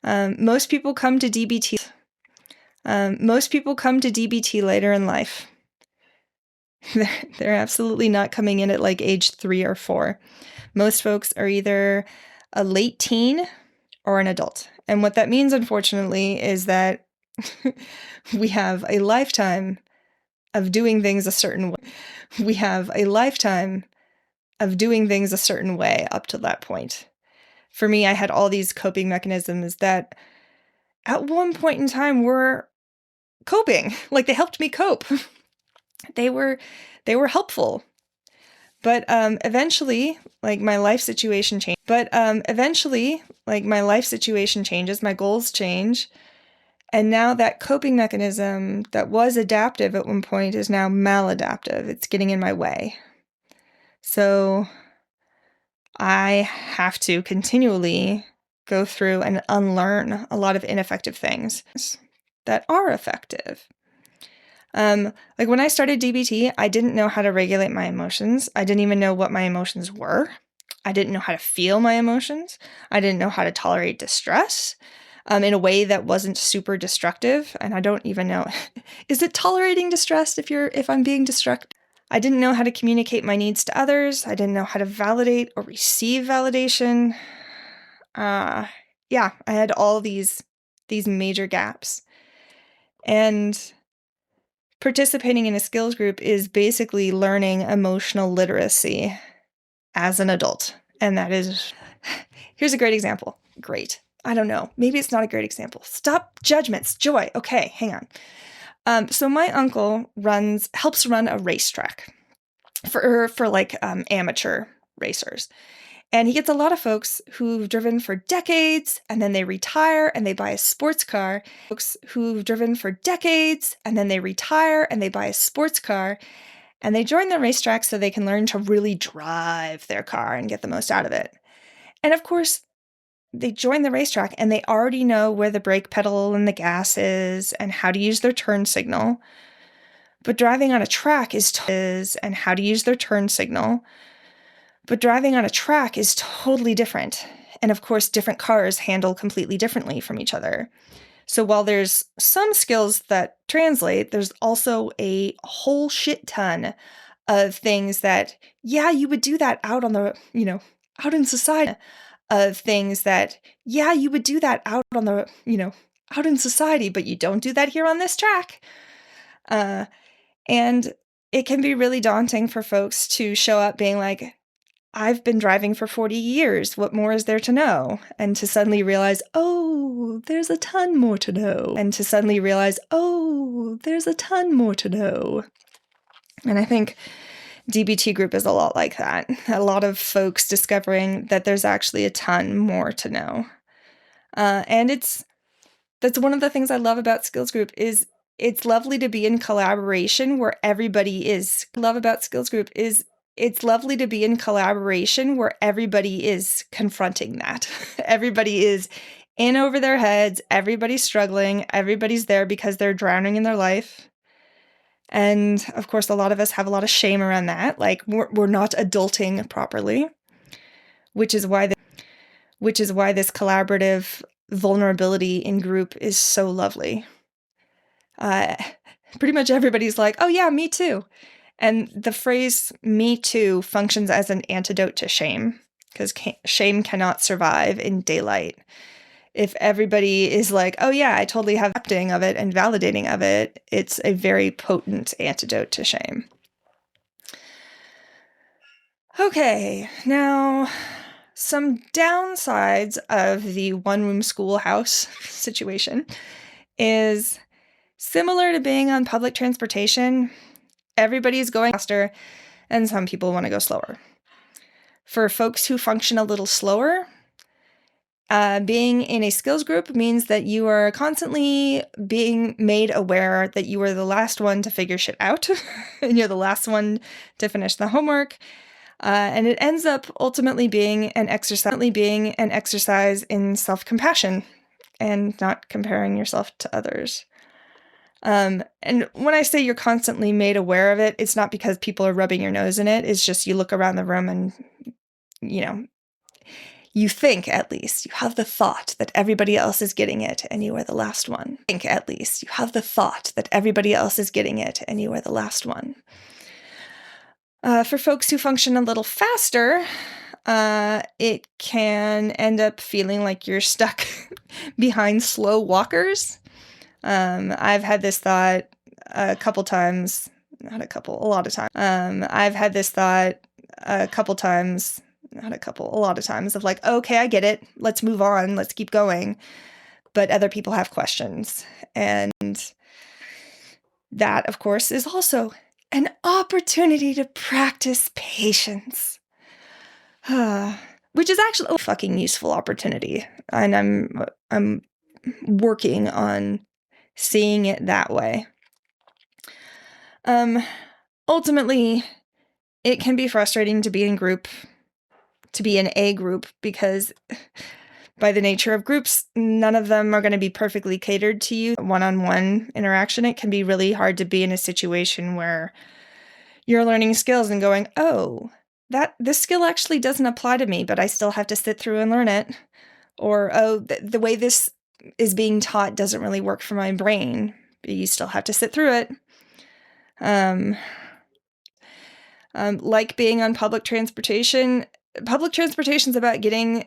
Most people come to DBT. Most people come to DBT later in life. They're absolutely not coming in at like age 3 or 4. Most folks are either a late teen or an adult. And what that means, unfortunately, is that we have a lifetime of doing things a certain way. We have a lifetime of doing things a certain way up to that point. For me, I had all these coping mechanisms that at one point in time were coping. Like, they helped me cope. They were helpful. But eventually, like, my life situation changed. My goals change. And now that coping mechanism that was adaptive at one point is now maladaptive. It's getting in my way. So I have to continually go through and unlearn a lot of ineffective things that are effective. Like, when I started DBT, I didn't know how to regulate my emotions. I didn't even know what my emotions were. I didn't know how to feel my emotions. I didn't know how to tolerate distress in a way that wasn't super destructive. And I don't even know, is it tolerating distress if I'm being destructive? I didn't know how to communicate my needs to others. I didn't know how to validate or receive validation. I had all these major gaps. And participating in a skills group is basically learning emotional literacy as an adult. And that is, here's a great example. Great. I don't know. Maybe it's not a great example. Stop judgments. Joy. Okay, hang on. So my uncle helps run a racetrack for amateur racers. And he gets a lot of folks who've driven for decades and then they retire and they buy a sports car. And they join the racetrack so they can learn to really drive their car and get the most out of it. And of course, they join the racetrack and they already know where the brake pedal and the gas is and how to use their turn signal. But driving on a track is totally different. And of course, different cars handle completely differently from each other. So while there's some skills that translate, there's also a whole shit ton of things that, yeah, you would do that out in society. Out in society, but you don't do that here on this track. And it can be really daunting for folks to show up being like, I've been driving for 40 years. What more is there to know? And to suddenly realize, oh, there's a ton more to know. And I think DBT group is a lot like that. A lot of folks discovering that there's actually a ton more to know. And that's one of the things I love about skills group is it's lovely to be in collaboration where everybody is confronting that. Everybody is in over their heads. Everybody's struggling. Everybody's there because they're drowning in their life. And of course, a lot of us have a lot of shame around that. Like, we're not adulting properly, which is why this collaborative vulnerability in group is so lovely. Pretty much everybody's like, oh yeah, me too. And the phrase me too functions as an antidote to shame, because shame cannot survive in daylight. If everybody is like, oh yeah, I totally have accepting of it and validating of it, it's a very potent antidote to shame. Okay, now some downsides of the one-room schoolhouse situation is similar to being on public transportation. Everybody's going faster, and some people want to go slower. For folks who function a little slower, being in a skills group means that you are constantly being made aware that you are the last one to figure shit out, and you're the last one to finish the homework. And it ends up ultimately being an exercise in self-compassion and not comparing yourself to others. And when I say you're constantly made aware of it, it's not because people are rubbing your nose in it. It's just you look around the room and, you think at least. You have the thought that everybody else is getting it and you are the last one. For folks who function a little faster, it can end up feeling like you're stuck behind slow walkers. I've had this thought a couple times, not a couple, a lot of times. I've had this thought a couple times, not a couple, a lot of times of like, okay, I get it. Let's move on. Let's keep going. But other people have questions. And that, of course, is also an opportunity to practice patience. Which is actually a fucking useful opportunity. And I'm working on seeing it that way. Ultimately, it can be frustrating to be in a group, because by the nature of groups, none of them are going to be perfectly catered to you. One-on-one interaction, it can be really hard to be in a situation where you're learning skills and going, oh, this skill actually doesn't apply to me, but I still have to sit through and learn it. Or, oh, the way this is being taught doesn't really work for my brain, but you still have to sit through it. Like being on public transportation. Public transportation is about getting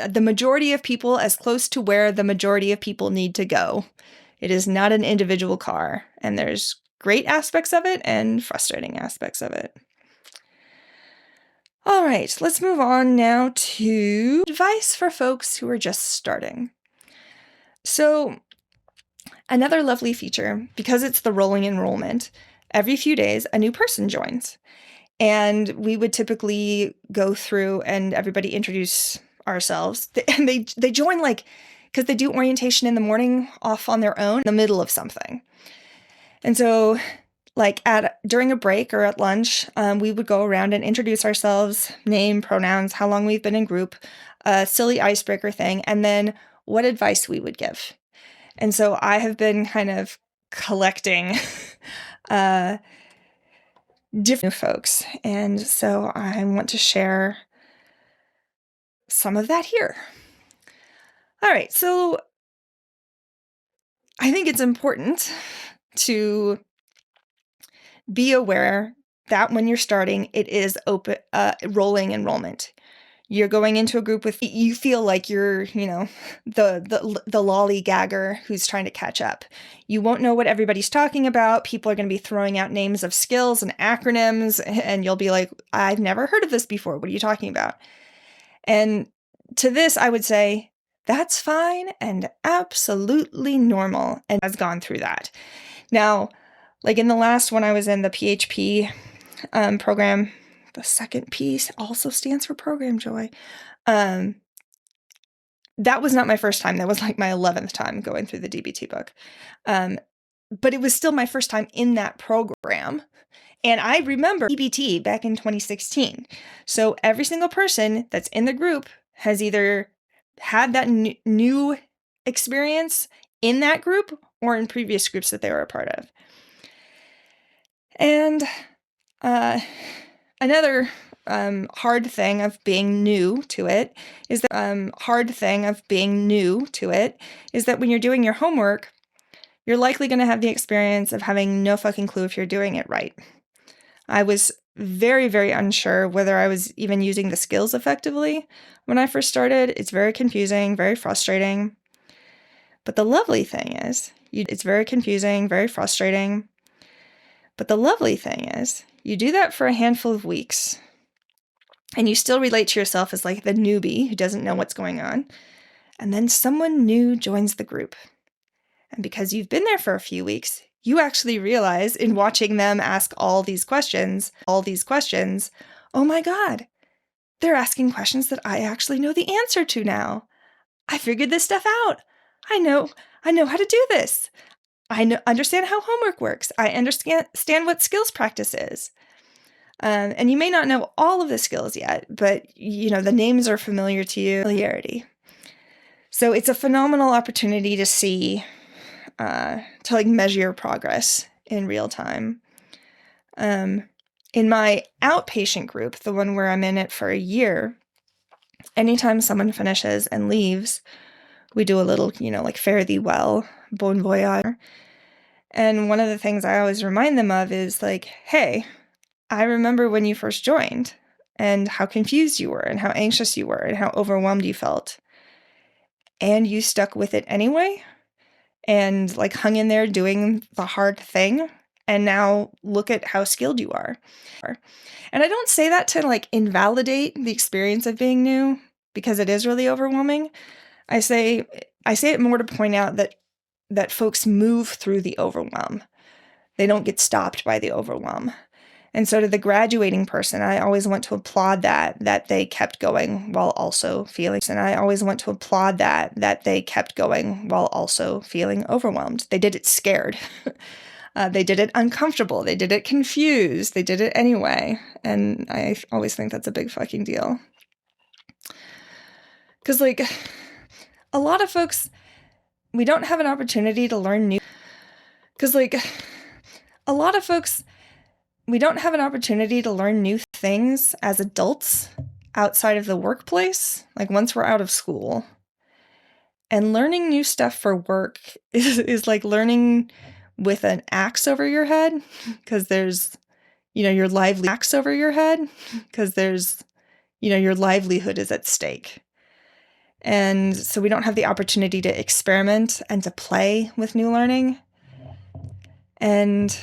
the majority of people as close to where the majority of people need to go. It is not an individual car, and there's great aspects of it and frustrating aspects of it. All right, let's move on now to advice for folks who are just starting. So, another lovely feature, because it's the rolling enrollment, every few days a new person joins. And we would typically go through and everybody introduce ourselves. And they join because they do orientation in the morning off on their own in the middle of something. And so during a break or at lunch, we would go around and introduce ourselves, name, pronouns, how long we've been in group, a silly icebreaker thing, and then what advice we would give. And so I have been kind of collecting different folks. And so I want to share some of that here. All right. So I think it's important to be aware that when you're starting, it is open, rolling enrollment. You're going into a group you feel like you're, the lollygagger who's trying to catch up. You won't know what everybody's talking about. People are going to be throwing out names of skills and acronyms, and you'll be like, I've never heard of this before. What are you talking about? And to this, I would say, that's fine and absolutely normal, and has gone through that. Now, in the last one I was in, the PHP program, the second piece also stands for program joy. That was not my first time. That was my 11th time going through the DBT book. But it was still my first time in that program. And I remember DBT back in 2016. So every single person that's in the group has either had that new experience in that group or in previous groups that they were a part of. And another hard thing of being new to it is that when you're doing your homework, you're likely going to have the experience of having no fucking clue if you're doing it right. I was very, very unsure whether I was even using the skills effectively when I first started. It's very confusing, very frustrating. But the lovely thing is, it's very confusing, very frustrating. But the lovely thing is, you do that for a handful of weeks, and you still relate to yourself as the newbie who doesn't know what's going on. And then someone new joins the group. And because you've been there for a few weeks, you actually realize in watching them ask all these questions, oh my God, they're asking questions that I actually know the answer to now. I figured this stuff out. I know how to do this. I understand how homework works. I understand what skills practice is. And you may not know all of the skills yet, but the names are familiar to you. Familiarity. So it's a phenomenal opportunity to see, to measure your progress in real time. In my outpatient group, the one where I'm in it for a year, anytime someone finishes and leaves, we do a little, fare thee well, bon voyage. And one of the things I always remind them of is hey, I remember when you first joined and how confused you were and how anxious you were and how overwhelmed you felt. And you stuck with it anyway and like hung in there doing the hard thing. And now look at how skilled you are. And I don't say that to like invalidate the experience of being new because it is really overwhelming. I say it more to point out that folks move through the overwhelm. They don't get stopped by the overwhelm. And so to the graduating person, I always want to applaud that they kept going while also feeling. And I always want to applaud that they kept going while also feeling overwhelmed. They did it scared. They did it uncomfortable. They did it confused. They did it anyway. And I always think that's a big fucking deal. Because, like, a lot of folks, we don't have an opportunity to learn new. Because, like, a lot of folks, we don't have an opportunity to learn new things as adults outside of the workplace, like once we're out of school. And learning new stuff for work is like learning with an axe over your head because there's, your axe over your head because there's, your livelihood is at stake. And so we don't have the opportunity to experiment and to play with new learning. And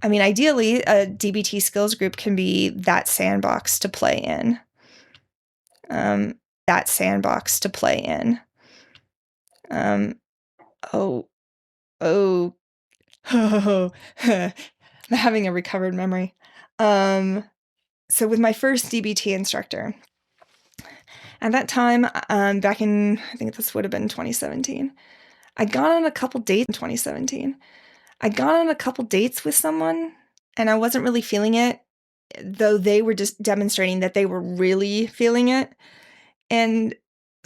I mean, ideally, a DBT skills group can be that sandbox to play in. I'm having a recovered memory. So with my first DBT instructor, at that time, back in, I think this would have been 2017, I got on a couple dates with someone, and I wasn't really feeling it, though they were just demonstrating that they were really feeling it. And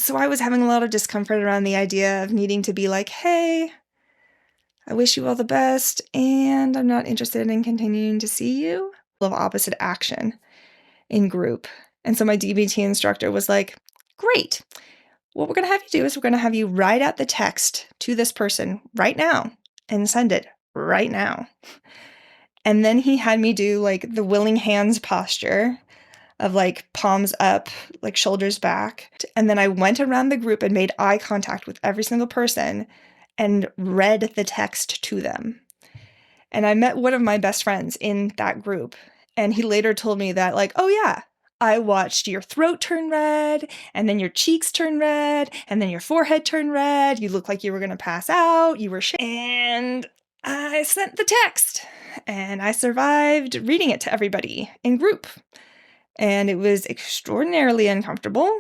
so I was having a lot of discomfort around the idea of needing to be like, hey, I wish you all the best, and I'm not interested in continuing to see you. Of opposite action in group. And so my DBT instructor was like, great. What we're going to have you do is we're going to have you write out the text to this person right now and send it right now. And then he had me do like the willing hands posture of like palms up, like shoulders back. And then I went around the group and made eye contact with every single person and read the text to them. And I met one of my best friends in that group. And he later told me that, like, oh yeah, I watched your throat turn red, and then your cheeks turn red, and then your forehead turned red. You looked like you were going to pass out. You were and I sent the text, and I survived reading it to everybody in group. And it was extraordinarily uncomfortable.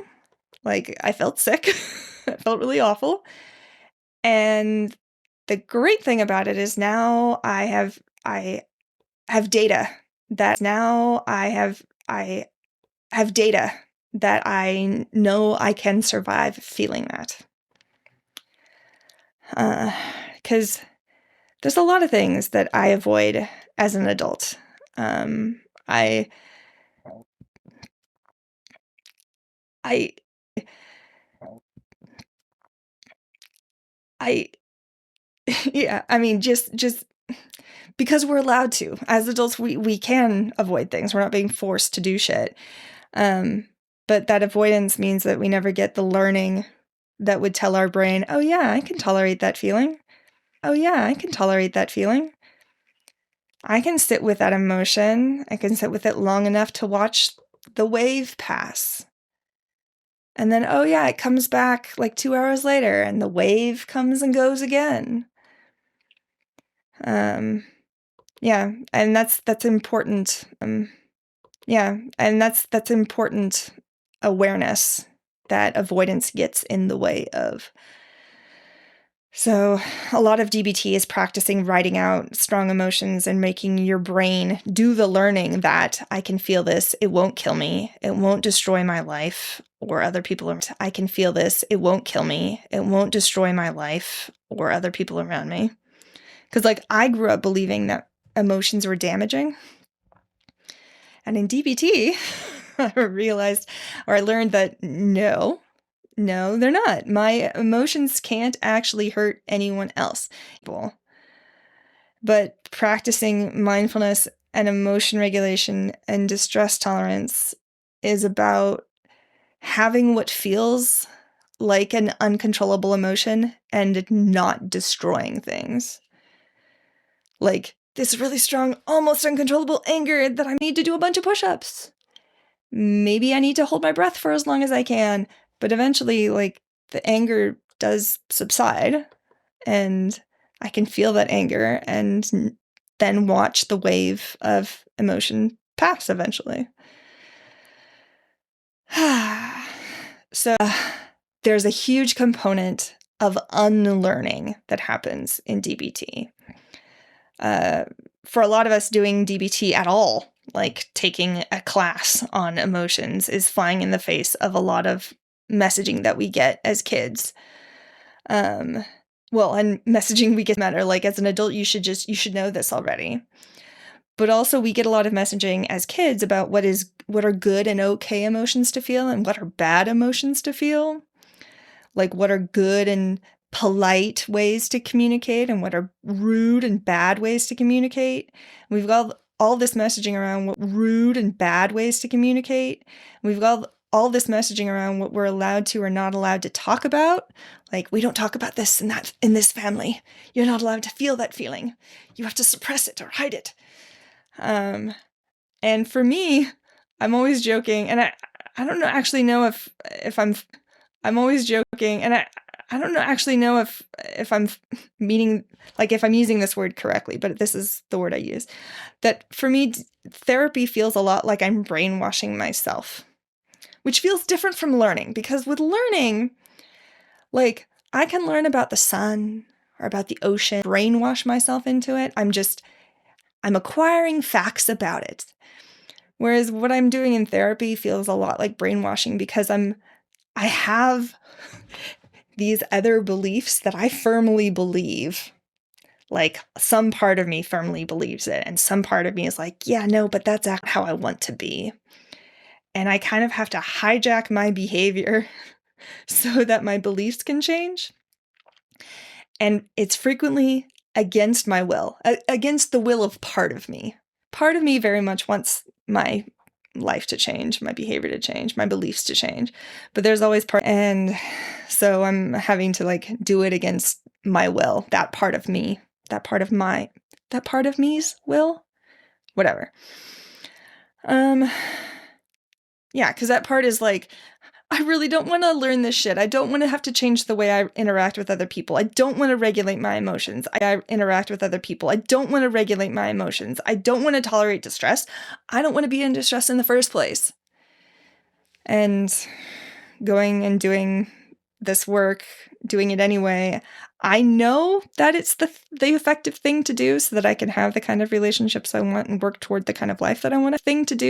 Like, I felt sick. I felt really awful. And the great thing about it is now I have data that I know I can survive feeling that. Because there's a lot of things that I avoid as an adult. Yeah, I mean, just because we're allowed to. As adults, we can avoid things. We're not being forced to do shit. But that avoidance means that we never get the learning that would tell our brain, oh yeah, I can tolerate that feeling. I can sit with that emotion. I can sit with it long enough to watch the wave pass. And then, oh yeah, it comes back like 2 hours later and the wave comes and goes again. Yeah, and that's important. Yeah, and that's important awareness that avoidance gets in the way of. So a lot of DBT is practicing writing out strong emotions and making your brain do the learning that I can feel this, it won't kill me, it won't destroy my life or other people. I can feel this, it won't kill me, it won't destroy my life or other people around me. Because like I grew up believing that emotions were damaging. And in DBT, I learned that no, they're not. My emotions can't actually hurt anyone else. But practicing mindfulness and emotion regulation and distress tolerance is about having what feels like an uncontrollable emotion and not destroying things. Like this really strong, almost uncontrollable anger that I need to do a bunch of push-ups. Maybe I need to hold my breath for as long as I can, but eventually, like, the anger does subside, and I can feel that anger and then watch the wave of emotion pass eventually. So there's a huge component of unlearning that happens in DBT. For a lot of us, doing DBT at all, like taking a class on emotions, is flying in the face of a lot of messaging that we get as kids. And messaging we get matter, like as an adult, you should know this already. But also we get a lot of messaging as kids about what are good and okay emotions to feel and what are bad emotions to feel. Like what are good and polite ways to communicate and what are rude and bad ways to communicate. We've got all this messaging around what rude and bad ways to communicate. We've got all this messaging around what we're allowed to or not allowed to talk about. Like, we don't talk about this and that in this family. You're not allowed to feel that feeling. You have to suppress it or hide it. And for me, I'm always joking, and I don't actually know if I'm always joking, and I don't actually know if I'm meaning, like, if I'm using this word correctly, but this is the word I use. That for me, therapy feels a lot like I'm brainwashing myself, which feels different from learning, because with learning, like, I can learn about the sun or about the ocean, brainwash myself into it. I'm acquiring facts about it. Whereas what I'm doing in therapy feels a lot like brainwashing, because I have these other beliefs that I firmly believe. Like, some part of me firmly believes it, and some part of me is like, yeah, no, but that's how I want to be. And I kind of have to hijack my behavior so that my beliefs can change. And it's frequently against my will, against the will of part of me. Part of me very much wants my life to change, my behavior to change, my beliefs to change. But there's always part, and so I'm having to like do it against my will, that part of me, that part of me's will, whatever. Yeah, because that part is like, I really don't want to learn this shit. I don't want to have to change the way I interact with other people. I don't want to regulate my emotions. I interact with other people. I don't want to regulate my emotions. I don't want to tolerate distress. I don't want to be in distress in the first place. And going and doing this work, doing it anyway, I know that it's the effective thing to do so that I can have the kind of relationships I want and work toward the kind of life that I want to have.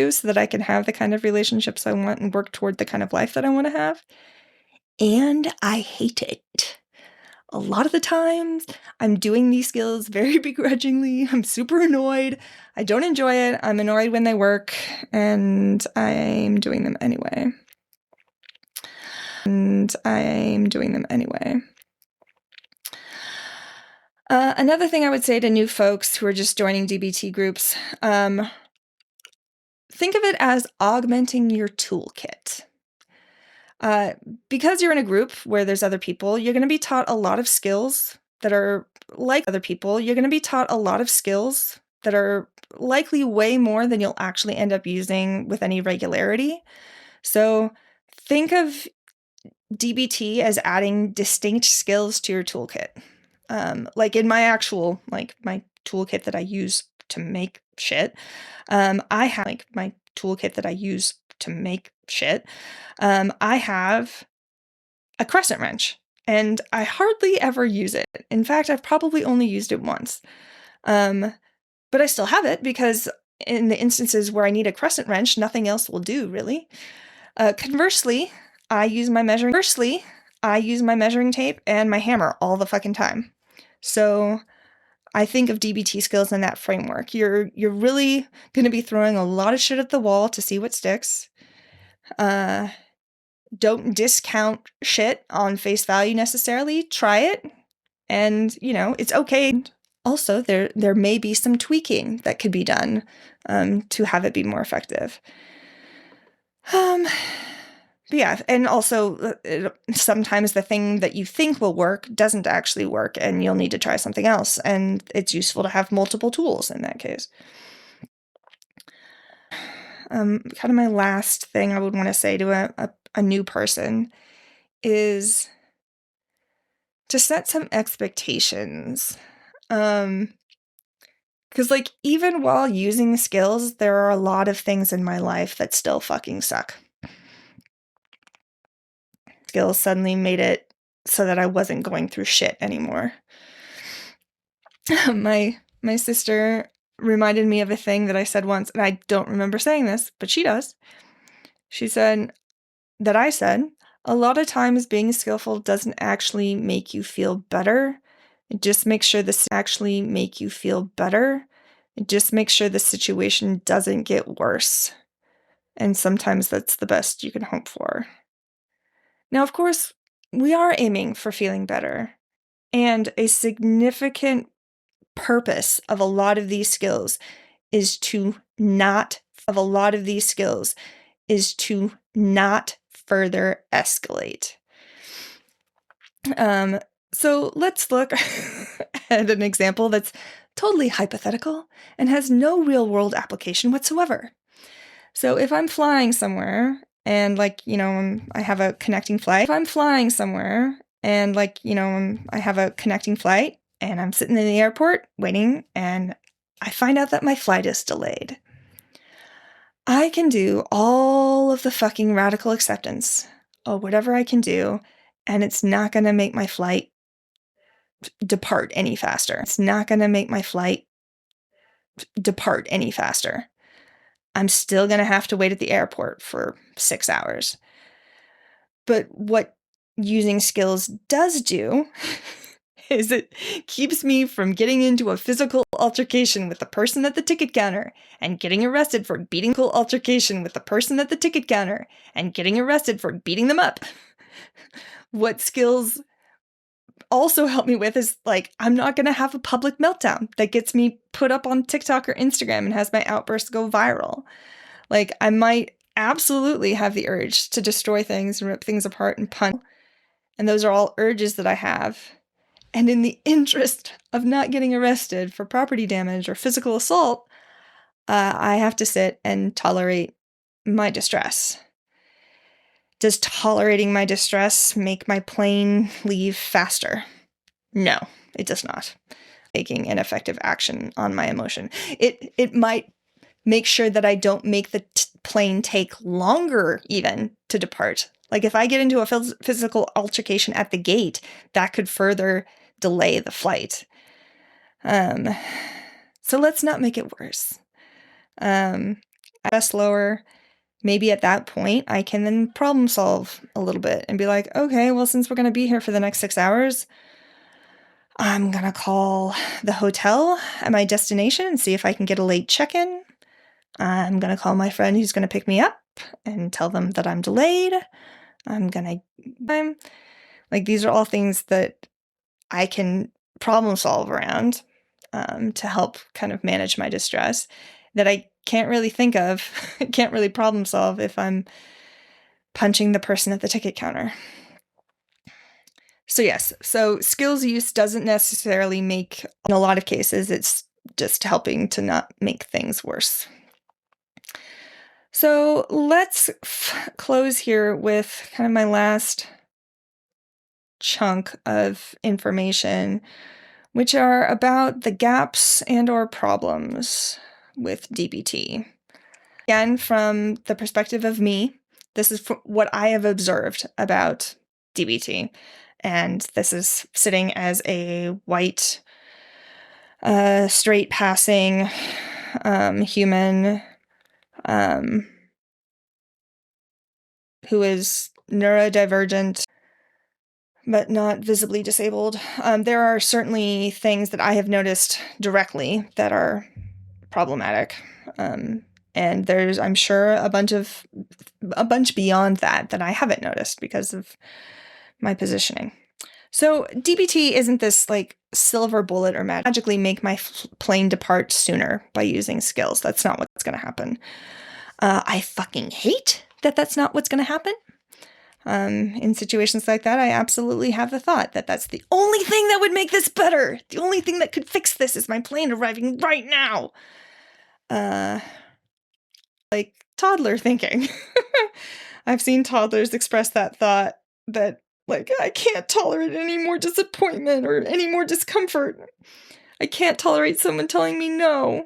And I hate it. A lot of the times, I'm doing these skills very begrudgingly. I'm super annoyed. I don't enjoy it. I'm annoyed when they work, and I'm doing them anyway. Another thing I would say to new folks who are just joining DBT groups, think of it as augmenting your toolkit. Because you're in a group where there's other people, you're going to be taught a lot of skills that are like other people. You're going to be taught a lot of skills that are likely way more than you'll actually end up using with any regularity. So think of DBT as adding distinct skills to your toolkit. Like in my actual, like my toolkit that I use to make shit, I have like my toolkit that I use to make shit. I have a crescent wrench, and I hardly ever use it. In fact, I've probably only used it once. But I still have it because in the instances where I need a crescent wrench, nothing else will do, really. Conversely, I use my measuring tape and my hammer all the fucking time. So I think of DBT skills in that framework. You're really going to be throwing a lot of shit at the wall to see what sticks. Don't discount shit on face value necessarily. Try it, and it's okay. Also, there may be some tweaking that could be done. to have it be more effective. But yeah, and also sometimes the thing that you think will work doesn't actually work, and you'll need to try something else, and it's useful to have multiple tools in that case. Kind of my last thing I would want to say to a new person is to set some expectations. Because, like, even while using skills, there are a lot of things in my life that still fucking suck. Skills suddenly made it so that I wasn't going through shit anymore. My sister reminded me of a thing that I said once, and I don't remember saying this, but she does. She said that I said, a lot of times being skillful doesn't actually make you feel better. It just makes sure this actually make you feel better. It just makes sure the situation doesn't get worse. And sometimes that's the best you can hope for. Now, of course, we are aiming for feeling better. And a significant purpose of a lot of these skills is to not further escalate. So let's look at an example that's totally hypothetical and has no real world application whatsoever. So if I'm flying somewhere and I have a connecting flight, and I'm sitting in the airport waiting and I find out that my flight is delayed. I can do all of the fucking radical acceptance or whatever I can do, and it's not going to make my flight depart any faster. I'm still going to have to wait at the airport for 6 hours. But what using skills does do is it keeps me from getting into a physical altercation with the person at the ticket counter and getting arrested for beating them up. What skills also help me with is, I'm not going to have a public meltdown that gets me put up on TikTok or Instagram and has my outbursts go viral. I might absolutely have the urge to destroy things and rip things apart and punch. And those are all urges that I have. And in the interest of not getting arrested for property damage or physical assault, I have to sit and tolerate my distress. Does tolerating my distress make my plane leave faster? No, it does not. Taking ineffective action on my emotion. It might make sure that I don't make the plane take longer even to depart. If I get into a physical altercation at the gate, that could further delay the flight. So let's not make it worse. Slower. Maybe at that point, I can then problem solve a little bit and be like, okay, well, since we're going to be here for the next 6 hours, I'm going to call the hotel at my destination and see if I can get a late check-in. I'm going to call my friend who's going to pick me up and tell them that I'm delayed. These are all things that I can problem solve around to help kind of manage my distress that I can't really think of, can't really problem solve if I'm punching the person at the ticket counter. So yes, so skills use doesn't necessarily make, in a lot of cases, it's just helping to not make things worse. So let's close here with kind of my last chunk of information, which are about the gaps and or problems with DBT. Again, from the perspective of me, this is what I have observed about DBT. And this is sitting as a white, straight passing human who is neurodivergent but not visibly disabled. There are certainly things that I have noticed directly that are problematic. And there's, I'm sure, a bunch beyond that I haven't noticed because of my positioning. So DBT isn't this like silver bullet or magically make my plane depart sooner by using skills. That's not what's going to happen. I fucking hate that that's not what's going to happen. In situations like that, I absolutely have the thought that that's the only thing that would make this better. The only thing that could fix this is my plane arriving right now. Like toddler thinking. I've seen toddlers express that thought that, like, I can't tolerate any more disappointment or any more discomfort. I can't tolerate someone telling me no.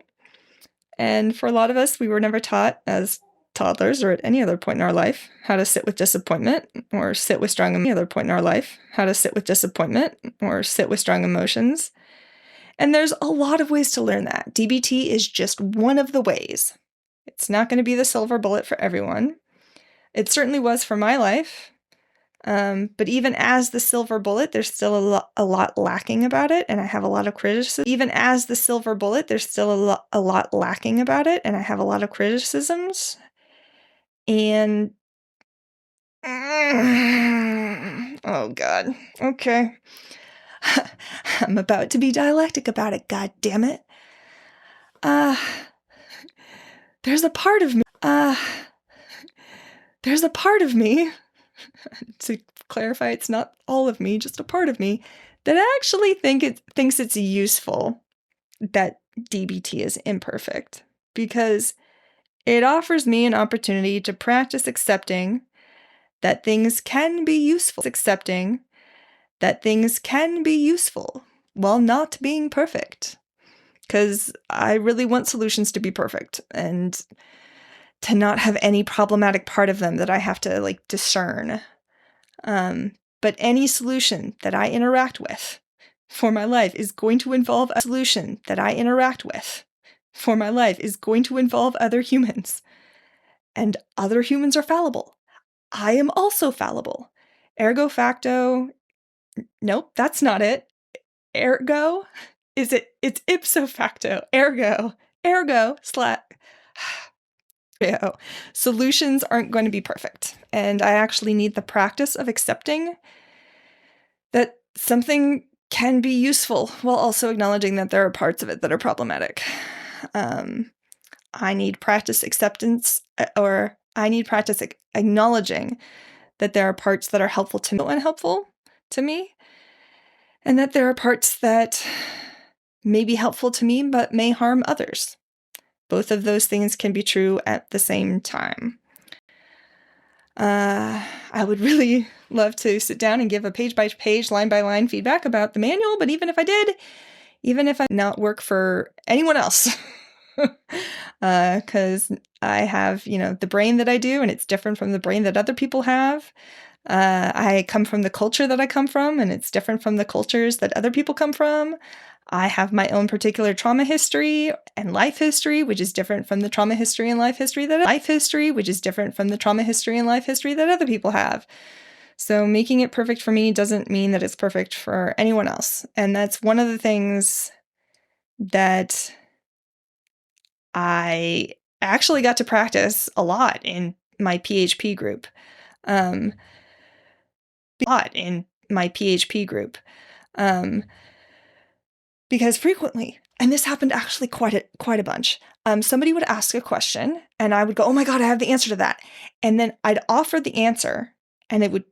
And for a lot of us, we were never taught as toddlers or at any other point in our life how to sit with disappointment or sit with strong emotions. And there's a lot of ways to learn that. DBT is just one of the ways. It's not going to be the silver bullet for everyone. It certainly was for my life. But even as the silver bullet, there's still a lot lacking about it, and I have a lot of criticism. Even as the silver bullet, there's still a lot lacking about it, and I have a lot of criticisms. And oh God, okay. I'm about to be dialectic about it, God damn it. There's a part of me, to clarify, it's not all of me, just a part of me, that actually thinks it's useful that DBT is imperfect, because it offers me an opportunity to practice accepting that things can be useful, while not being perfect. Because I really want solutions to be perfect and to not have any problematic part of them that I have to like discern. But any solution that I interact with for my life is going to involve other humans. And other humans are fallible. I am also fallible. Ergo facto, nope, that's not it. Ergo, it's ipso facto. Ergo, solutions aren't going to be perfect. And I actually need the practice of accepting that something can be useful while also acknowledging that there are parts of it that are problematic. I need practice acknowledging that there are parts that are helpful to me and unhelpful to me, and that there are parts that may be helpful to me but may harm others. Both of those things can be true at the same time. I would really love to sit down and give a page-by-page, line-by-line feedback about the manual, but even if I not work for anyone else, because I have, the brain that I do, and it's different from the brain that other people have. I come from the culture that I come from, and it's different from the cultures that other people come from. I have my own particular trauma history and life history, which is different from the trauma history and life history that other people have. So making it perfect for me doesn't mean that it's perfect for anyone else. And that's one of the things that I actually got to practice a lot in my PHP group. Because frequently, and this happened actually quite a bunch, somebody would ask a question and I would go, oh my God, I have the answer to that. And then I'd offer the answer and it would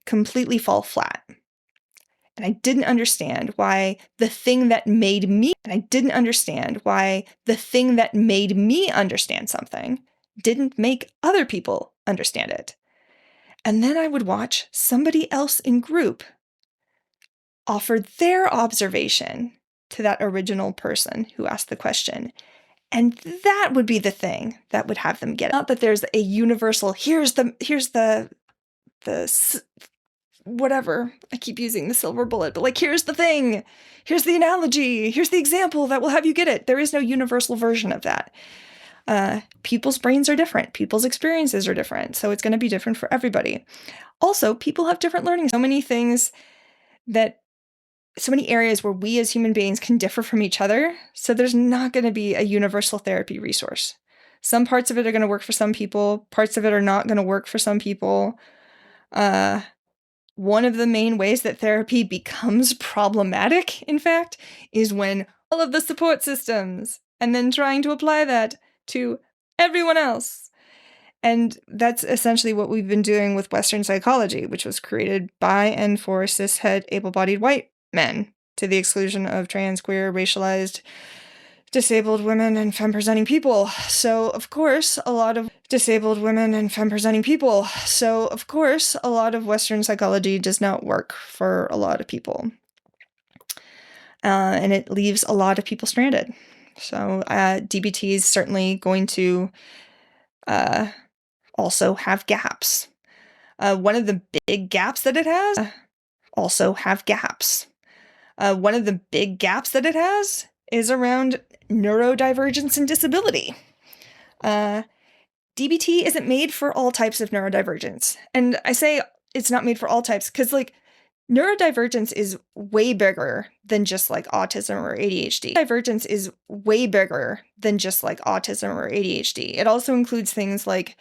completely fall flat. And I didn't understand why the thing that made me understand something didn't make other people understand it. And then I would watch somebody else in group offer their observation to that original person who asked the question. And that would be the thing that would have them get it. Not that there's a universal, here's the whatever, I keep using the silver bullet, but like, here's the thing, here's the analogy, here's the example that will have you get it. There is no universal version of that. People's brains are different. People's experiences are different. So it's going to be different for everybody. Also, people have different learning. So many areas where we as human beings can differ from each other. So there's not going to be a universal therapy resource. Some parts of it are going to work for some people. Parts of it are not going to work for some people. one of the main ways that therapy becomes problematic, in fact, is when all of the support systems and then trying to apply that to everyone else. And that's essentially what we've been doing with Western psychology, which was created by and for cishet, able-bodied white men, to the exclusion of trans, queer, racialized, disabled women and femme-presenting people. So, of course, a lot of Western psychology does not work for a lot of people. And it leaves a lot of people stranded. So, DBT is certainly going to also have gaps. One of the big gaps that it has is around neurodivergence and disability. DBT isn't made for all types of neurodivergence. And I say it's not made for all types because, like, neurodivergence is way bigger than just like autism or ADHD. It also includes things like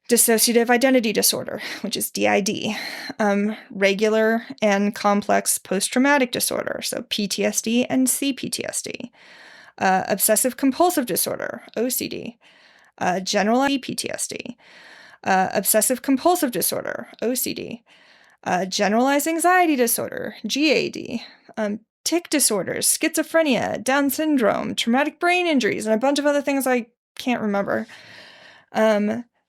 dissociative identity disorder, which is DID, regular and complex post-traumatic disorder, so PTSD and CPTSD, obsessive compulsive disorder, OCD, generalized PTSD, obsessive compulsive disorder, OCD, generalized anxiety disorder, GAD, tic disorders, schizophrenia, Down syndrome, traumatic brain injuries, and a bunch of other things I can't remember.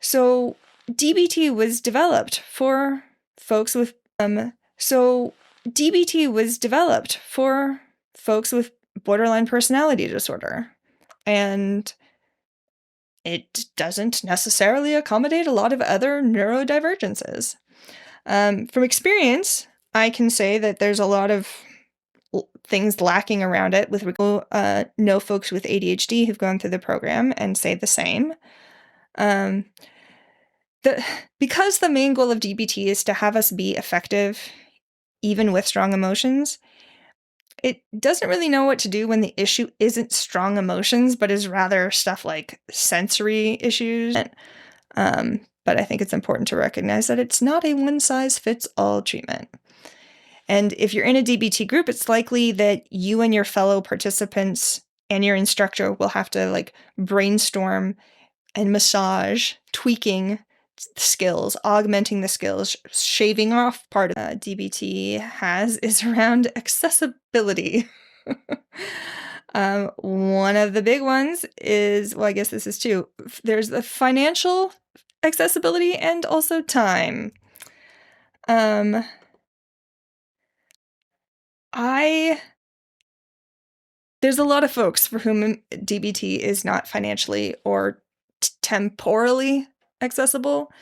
So DBT was developed for folks with borderline personality disorder, and it doesn't necessarily accommodate a lot of other neurodivergences. From experience, I can say that there's a lot of things lacking around it. Know folks with ADHD who've gone through the program and say the same. Because the main goal of DBT is to have us be effective, even with strong emotions, it doesn't really know what to do when the issue isn't strong emotions, but is rather stuff like sensory issues. But I think it's important to recognize that it's not a one-size-fits-all treatment. And if you're in a DBT group, it's likely that you and your fellow participants and your instructor will have to like brainstorm and massage, tweaking skills, augmenting the skills, shaving off part of DBT is around accessibility. One of the big ones is, well, I guess this is two. There's the financial accessibility and also time. There's a lot of folks for whom DBT is not financially or temporally accessible.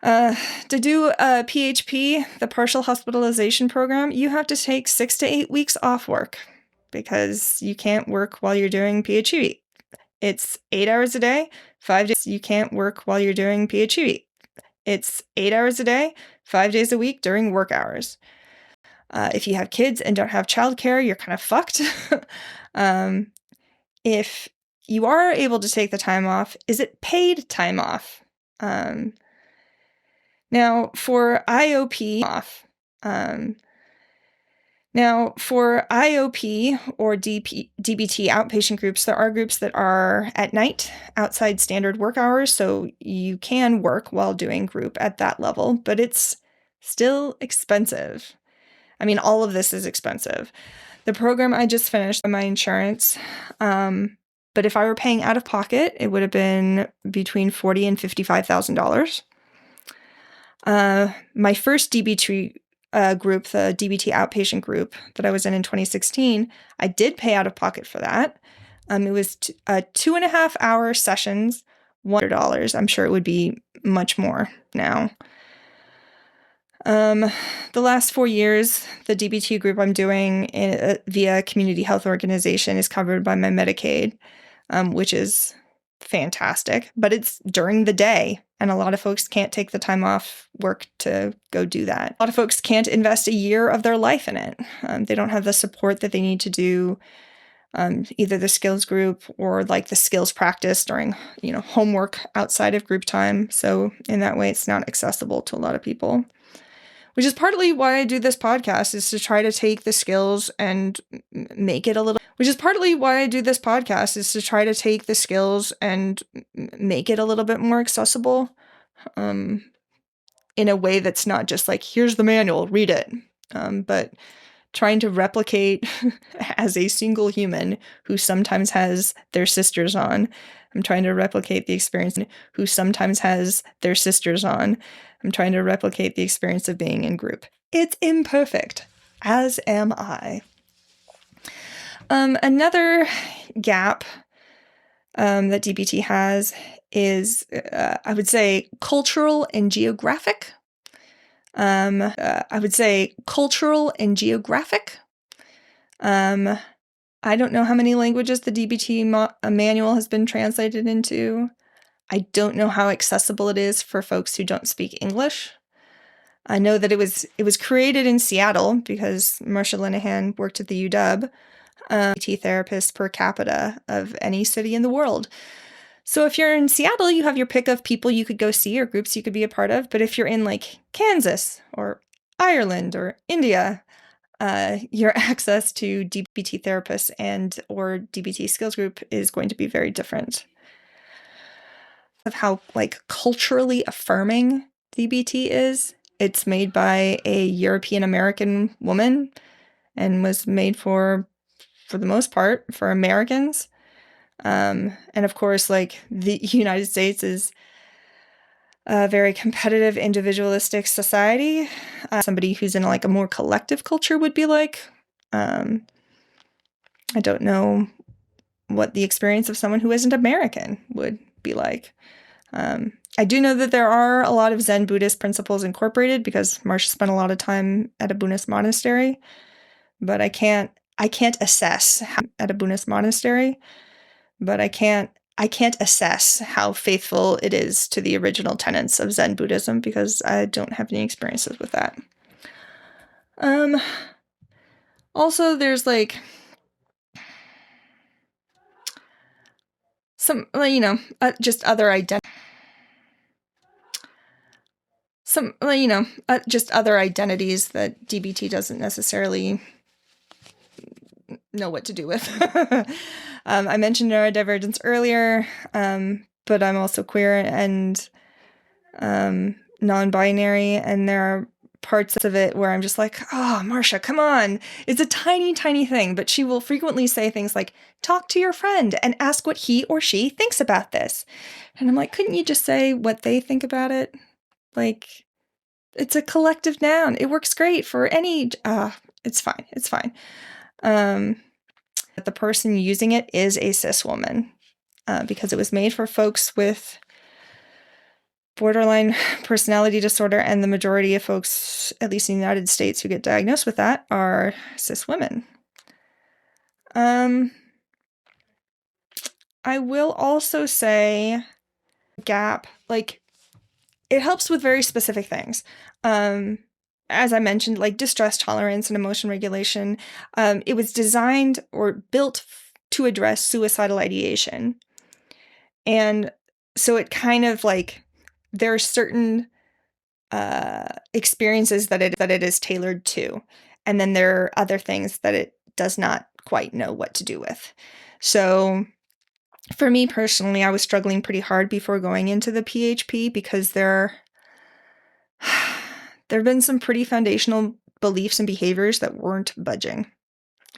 To do a PHP, the partial hospitalization program, you have to take 6 to 8 weeks off work because you can't work while you're doing PHP. It's 8 hours a day, 5 days. You can't work while you're doing PHP. It's 8 hours a day, 5 days a week during work hours. If you have kids and don't have childcare, you're kind of fucked. If you are able to take the time off, is it paid time off? Now, for IOP or DBT outpatient groups, there are groups that are at night outside standard work hours, so you can work while doing group at that level, but it's still expensive. I mean, all of this is expensive. The program I just finished on my insurance, but if I were paying out of pocket, it would have been between $40,000 and $55,000. My first DBT group, the DBT outpatient group that I was in 2016, I did pay out of pocket for that. It was 2.5 hour sessions, $100. I'm sure it would be much more now. The last 4 years, the DBT group I'm doing via community health organization is covered by my Medicaid, which is fantastic, but it's during the day, and a lot of folks can't take the time off work to go do that. A lot of folks can't invest a year of their life in it. They don't have the support that they need to do either the skills group or like the skills practice during, homework outside of group time. So in that way, it's not accessible to a lot of people. which is partly why I do this podcast, is to try to take the skills and make it a little, which is partly why I do this podcast, is to try to take the skills and make it a little bit more accessible, in a way that's not just like, here's the manual, read it, but trying to replicate as a single human who sometimes has their sisters on. I'm trying to replicate the experience who sometimes has their sisters on. I'm trying to replicate the experience of being in group. It's imperfect, as am I. Another gap that DBT has is, I would say, cultural and geographic. I would say cultural and geographic. I don't know how many languages the DBT manual has been translated into. I don't know how accessible it is for folks who don't speak English. I know that it was created in Seattle because Marsha Linehan worked at the UW, DBT therapist per capita of any city in the world. So if you're in Seattle, you have your pick of people you could go see or groups you could be a part of. But if you're in like Kansas or Ireland or India, your access to DBT therapists and or DBT skills group is going to be very different. Of how like culturally affirming DBT is. It's made by a European American woman and was made for the most part, for Americans. And of course, like the United States is a very competitive, individualistic society. Somebody who's in like a more collective culture would be like. I don't know what the experience of someone who isn't American would be like. I do know that there are a lot of Zen Buddhist principles incorporated because Marsha spent a lot of time at a Buddhist monastery, but I can't assess at a Buddhist monastery, but I can't assess how faithful it is to the original tenets of Zen Buddhism because I don't have any experiences with that. Also, there's like some, just other just other identities that DBT doesn't necessarily know what to do with. I mentioned neurodivergence earlier, but I'm also queer and non-binary, and there are parts of it where I'm just like, oh, Marsha, come on. It's a tiny, tiny thing, but she will frequently say things like, talk to your friend and ask what he or she thinks about this. And I'm like, couldn't you just say what they think about it? Like, it's a collective noun. It works great for any, it's fine. It's fine. The person using it is a cis woman because it was made for folks with borderline personality disorder, and the majority of folks, at least in the United States, who get diagnosed with that are cis women. I will also say gap, like, it helps with very specific things. As I mentioned, like distress tolerance and emotion regulation, it was designed or built to address suicidal ideation. And so it kind of like, there are certain experiences that it is tailored to. And then there are other things that it does not quite know what to do with. So for me personally, I was struggling pretty hard before going into the PHP because there have been some pretty foundational beliefs and behaviors that weren't budging,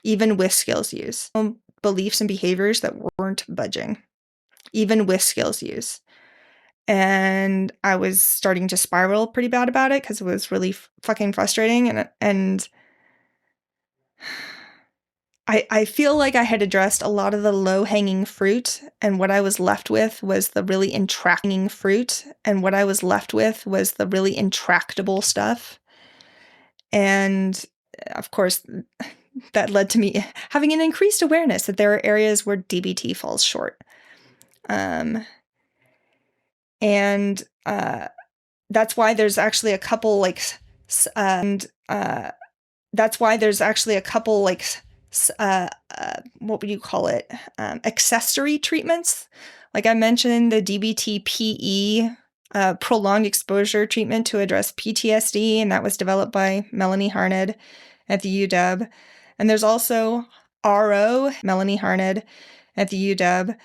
even with skills use. Beliefs and behaviors that weren't budging, even with skills use. And I was starting to spiral pretty bad about it because it was really fucking frustrating. And I feel like I had addressed a lot of the low-hanging fruit, and what I was left with was the really intractable stuff. And of course, that led to me having an increased awareness that there are areas where DBT falls short. And that's why there's actually a couple what would you call it? Accessory treatments. Like I mentioned, the DBT PE prolonged exposure treatment to address PTSD, and that was developed by Melanie Harned at the UW. And there's also Melanie Harned at the UW.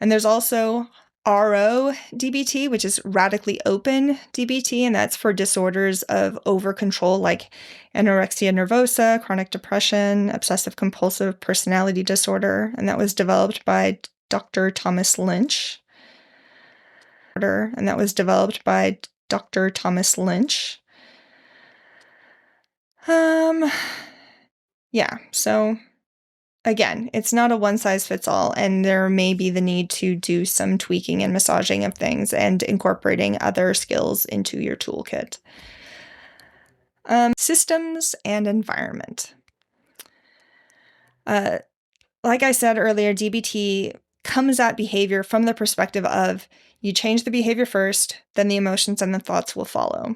And there's also DBT, which is radically open DBT, and that's for disorders of over control like anorexia nervosa, chronic depression, obsessive compulsive personality disorder. And that was developed by Dr. Thomas Lynch. Yeah, so again, it's not a one-size-fits-all, and there may be the need to do some tweaking and massaging of things and incorporating other skills into your toolkit. Systems and environment. Like I said earlier, DBT comes at behavior from the perspective of you change the behavior first, then the emotions and the thoughts will follow.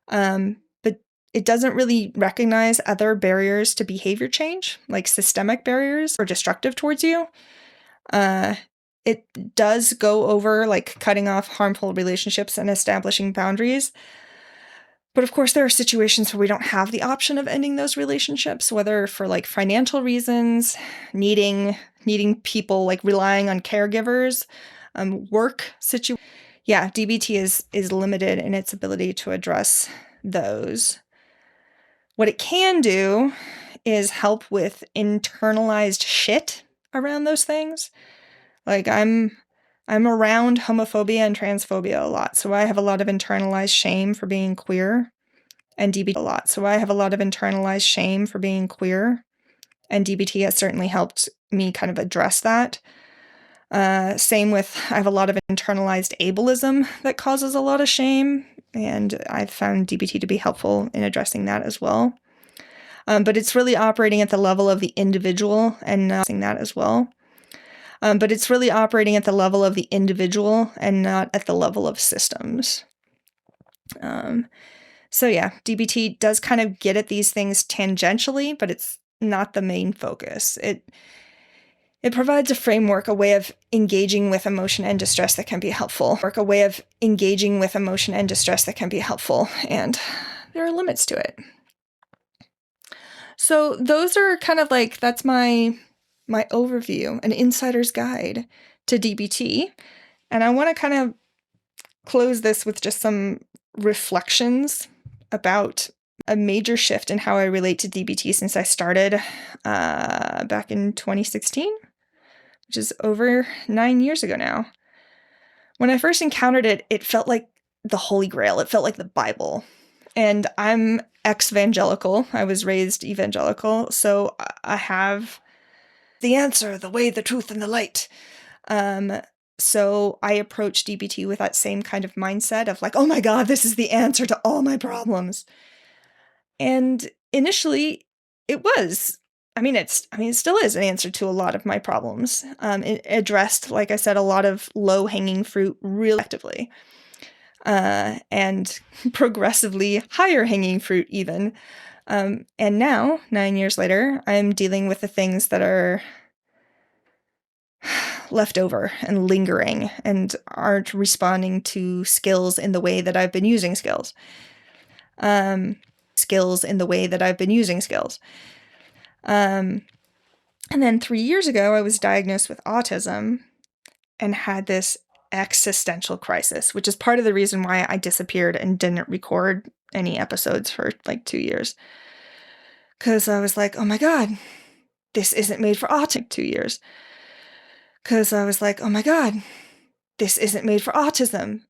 But it doesn't really recognize other barriers to behavior change, like systemic barriers or destructive towards you. It does go over like cutting off harmful relationships and establishing boundaries. But of course, there are situations where we don't have the option of ending those relationships, whether for like financial reasons, needing people, like relying on caregivers, work situation. Yeah, DBT is limited in its ability to address those. What it can do is help with internalized shit around those things. Like I'm around homophobia and transphobia a lot, so I have a lot of internalized shame for being queer, and DBT has certainly helped me kind of address that. Same with, I have a lot of internalized ableism that causes a lot of shame, and I've found DBT to be helpful in addressing that as well. But it's really operating at the level of the individual and not at the level of systems. So yeah, DBT does kind of get at these things tangentially, but it's not the main focus. It provides a framework, a way of engaging with emotion and distress that can be helpful. And there are limits to it. So those are kind of like, that's my overview, an insider's guide to DBT. And I want to kind of close this with just some reflections about a major shift in how I relate to DBT since I started back in 2016, which is over 9 years ago now. When I first encountered it, it felt like the Holy Grail. It felt like the Bible. And I'm ex-evangelical. I was raised evangelical, so I have the answer, the way, the truth, and the light. So I approach DBT with that same kind of mindset of like, oh my God, this is the answer to all my problems. And initially, it was. It still is an answer to a lot of my problems. It addressed, like I said, a lot of low-hanging fruit really effectively. And progressively higher-hanging fruit even. And now, 9 years later, I'm dealing with the things that are left over and lingering and aren't responding to skills in the way that I've been using skills. And then 3 years ago, I was diagnosed with autism and had this existential crisis, which is part of the reason why I disappeared and didn't record any episodes for like 2 years. Because I was like, oh my God, this isn't made for autism. 2 years. Because I was like, oh my God, this isn't made for autism.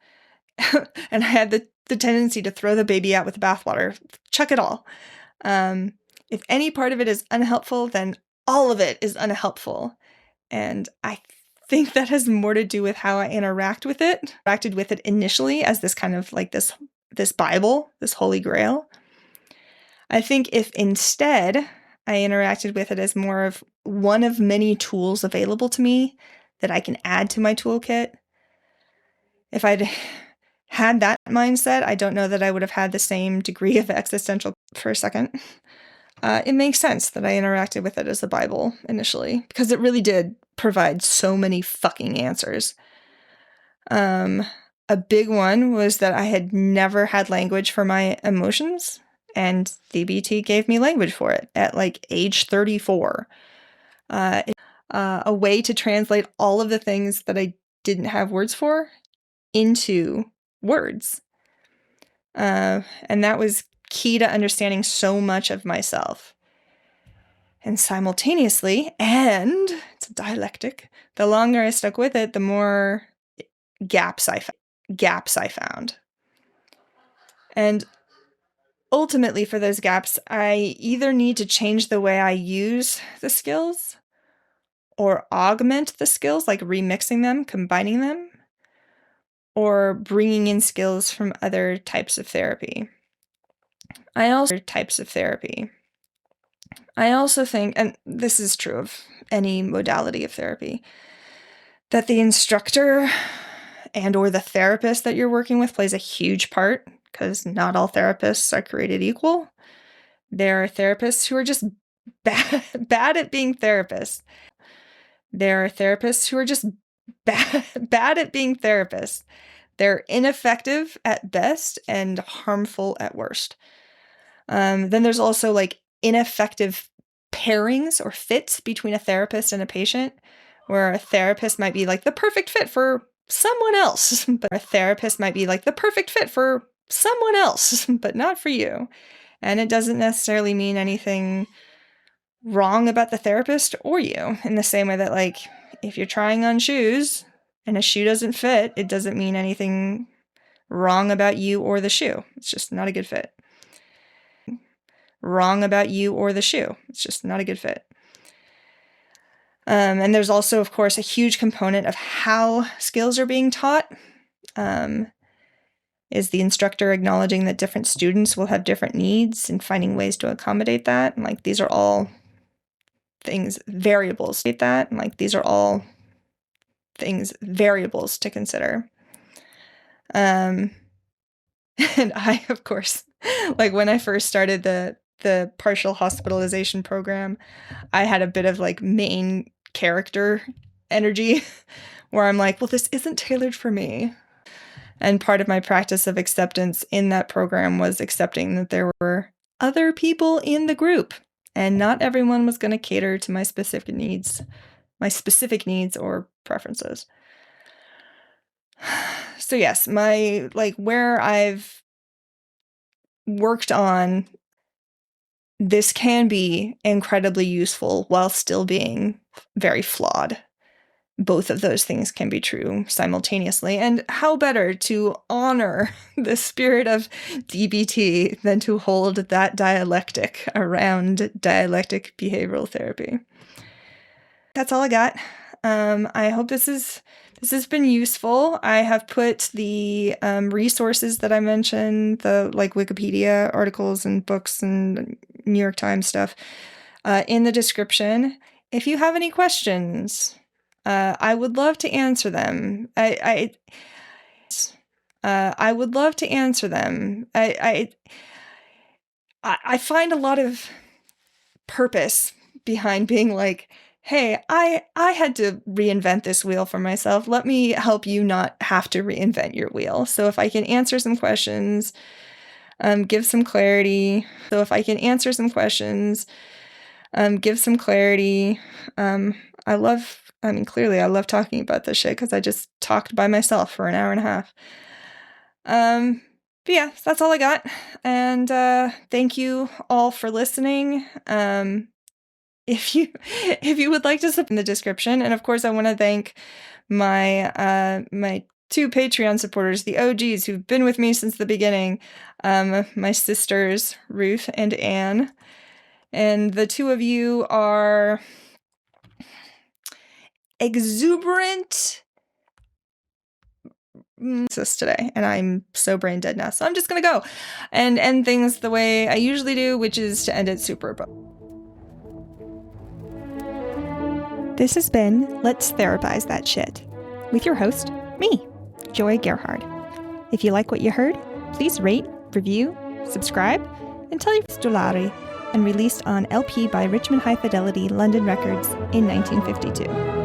And I had the tendency to throw the baby out with the bathwater, chuck it all. If any part of it is unhelpful, then all of it is unhelpful. And I think that has more to do with how I interacted with it initially as this kind of like this Bible, this Holy Grail. I think if instead I interacted with it as more of one of many tools available to me that I can add to my toolkit, if I'd had that mindset, I don't know that I would have had the same degree of existential for a second. It makes sense that I interacted with it as a Bible initially, because it really did provide so many fucking answers. A big one was that I had never had language for my emotions, and DBT gave me language for it at like age 34. A way to translate all of the things that I didn't have words for into words. And that was key to understanding so much of myself. And simultaneously, and it's a dialectic, the longer I stuck with it, the more gaps I found. And ultimately, for those gaps, I either need to change the way I use the skills or augment the skills, like remixing them, combining them, or bringing in skills from other types of therapy. I also think, and this is true of any modality of therapy, that the instructor and or the therapist that you're working with plays a huge part, because not all therapists are created equal. There are therapists who are just bad at being therapists. There are therapists who are just bad at being therapists. They're ineffective at best and harmful at worst. Then there's also like ineffective pairings or fits between a therapist and a patient, where a therapist might be like the perfect fit for someone else, but but not for you. And it doesn't necessarily mean anything wrong about the therapist or you, in the same way that, like, if you're trying on shoes and a shoe doesn't fit, it doesn't mean anything wrong about you or the shoe. It's just not a good fit. And there's also, of course, a huge component of how skills are being taught. Is the instructor acknowledging that different students will have different needs and finding ways to accommodate that? And like, these are all variables to consider. And I, of course, like when I first started the partial hospitalization program, I had a bit of like main character energy where I'm like, well, this isn't tailored for me. And part of my practice of acceptance in that program was accepting that there were other people in the group, and not everyone was going to cater to my specific needs or preferences. So yes, where I've worked on, this can be incredibly useful while still being very flawed. Both of those things can be true simultaneously. And how better to honor the spirit of DBT than to hold that dialectic around dialectic behavioral therapy? That's all I got. I hope this has been useful. I have put the resources that I mentioned, the like Wikipedia articles and books and New York Times stuff, in the description. If you have any questions, I would love to answer them. I would love to answer them. I find a lot of purpose behind being like, hey, I had to reinvent this wheel for myself. Let me help you not have to reinvent your wheel. So if I can answer some questions, give some clarity. Clearly I love talking about this shit because I just talked by myself for an hour and a half. But yeah, that's all I got. And thank you all for listening. If you would like to submit in the description, and of course I want to thank my my 2 Patreon supporters, the OGs who've been with me since the beginning, my sisters Ruth and Anne, and the 2 of you are exuberant today, and I'm so brain dead now, so I'm just gonna go and end things the way I usually do, which is to end it super abrupt. This has been Let's Therapize That Shit with your host, me, Joy Gerhard. If you like what you heard, please rate, review, subscribe, and tell your Stolari, and released on LP by Richmond High Fidelity London Records in 1952.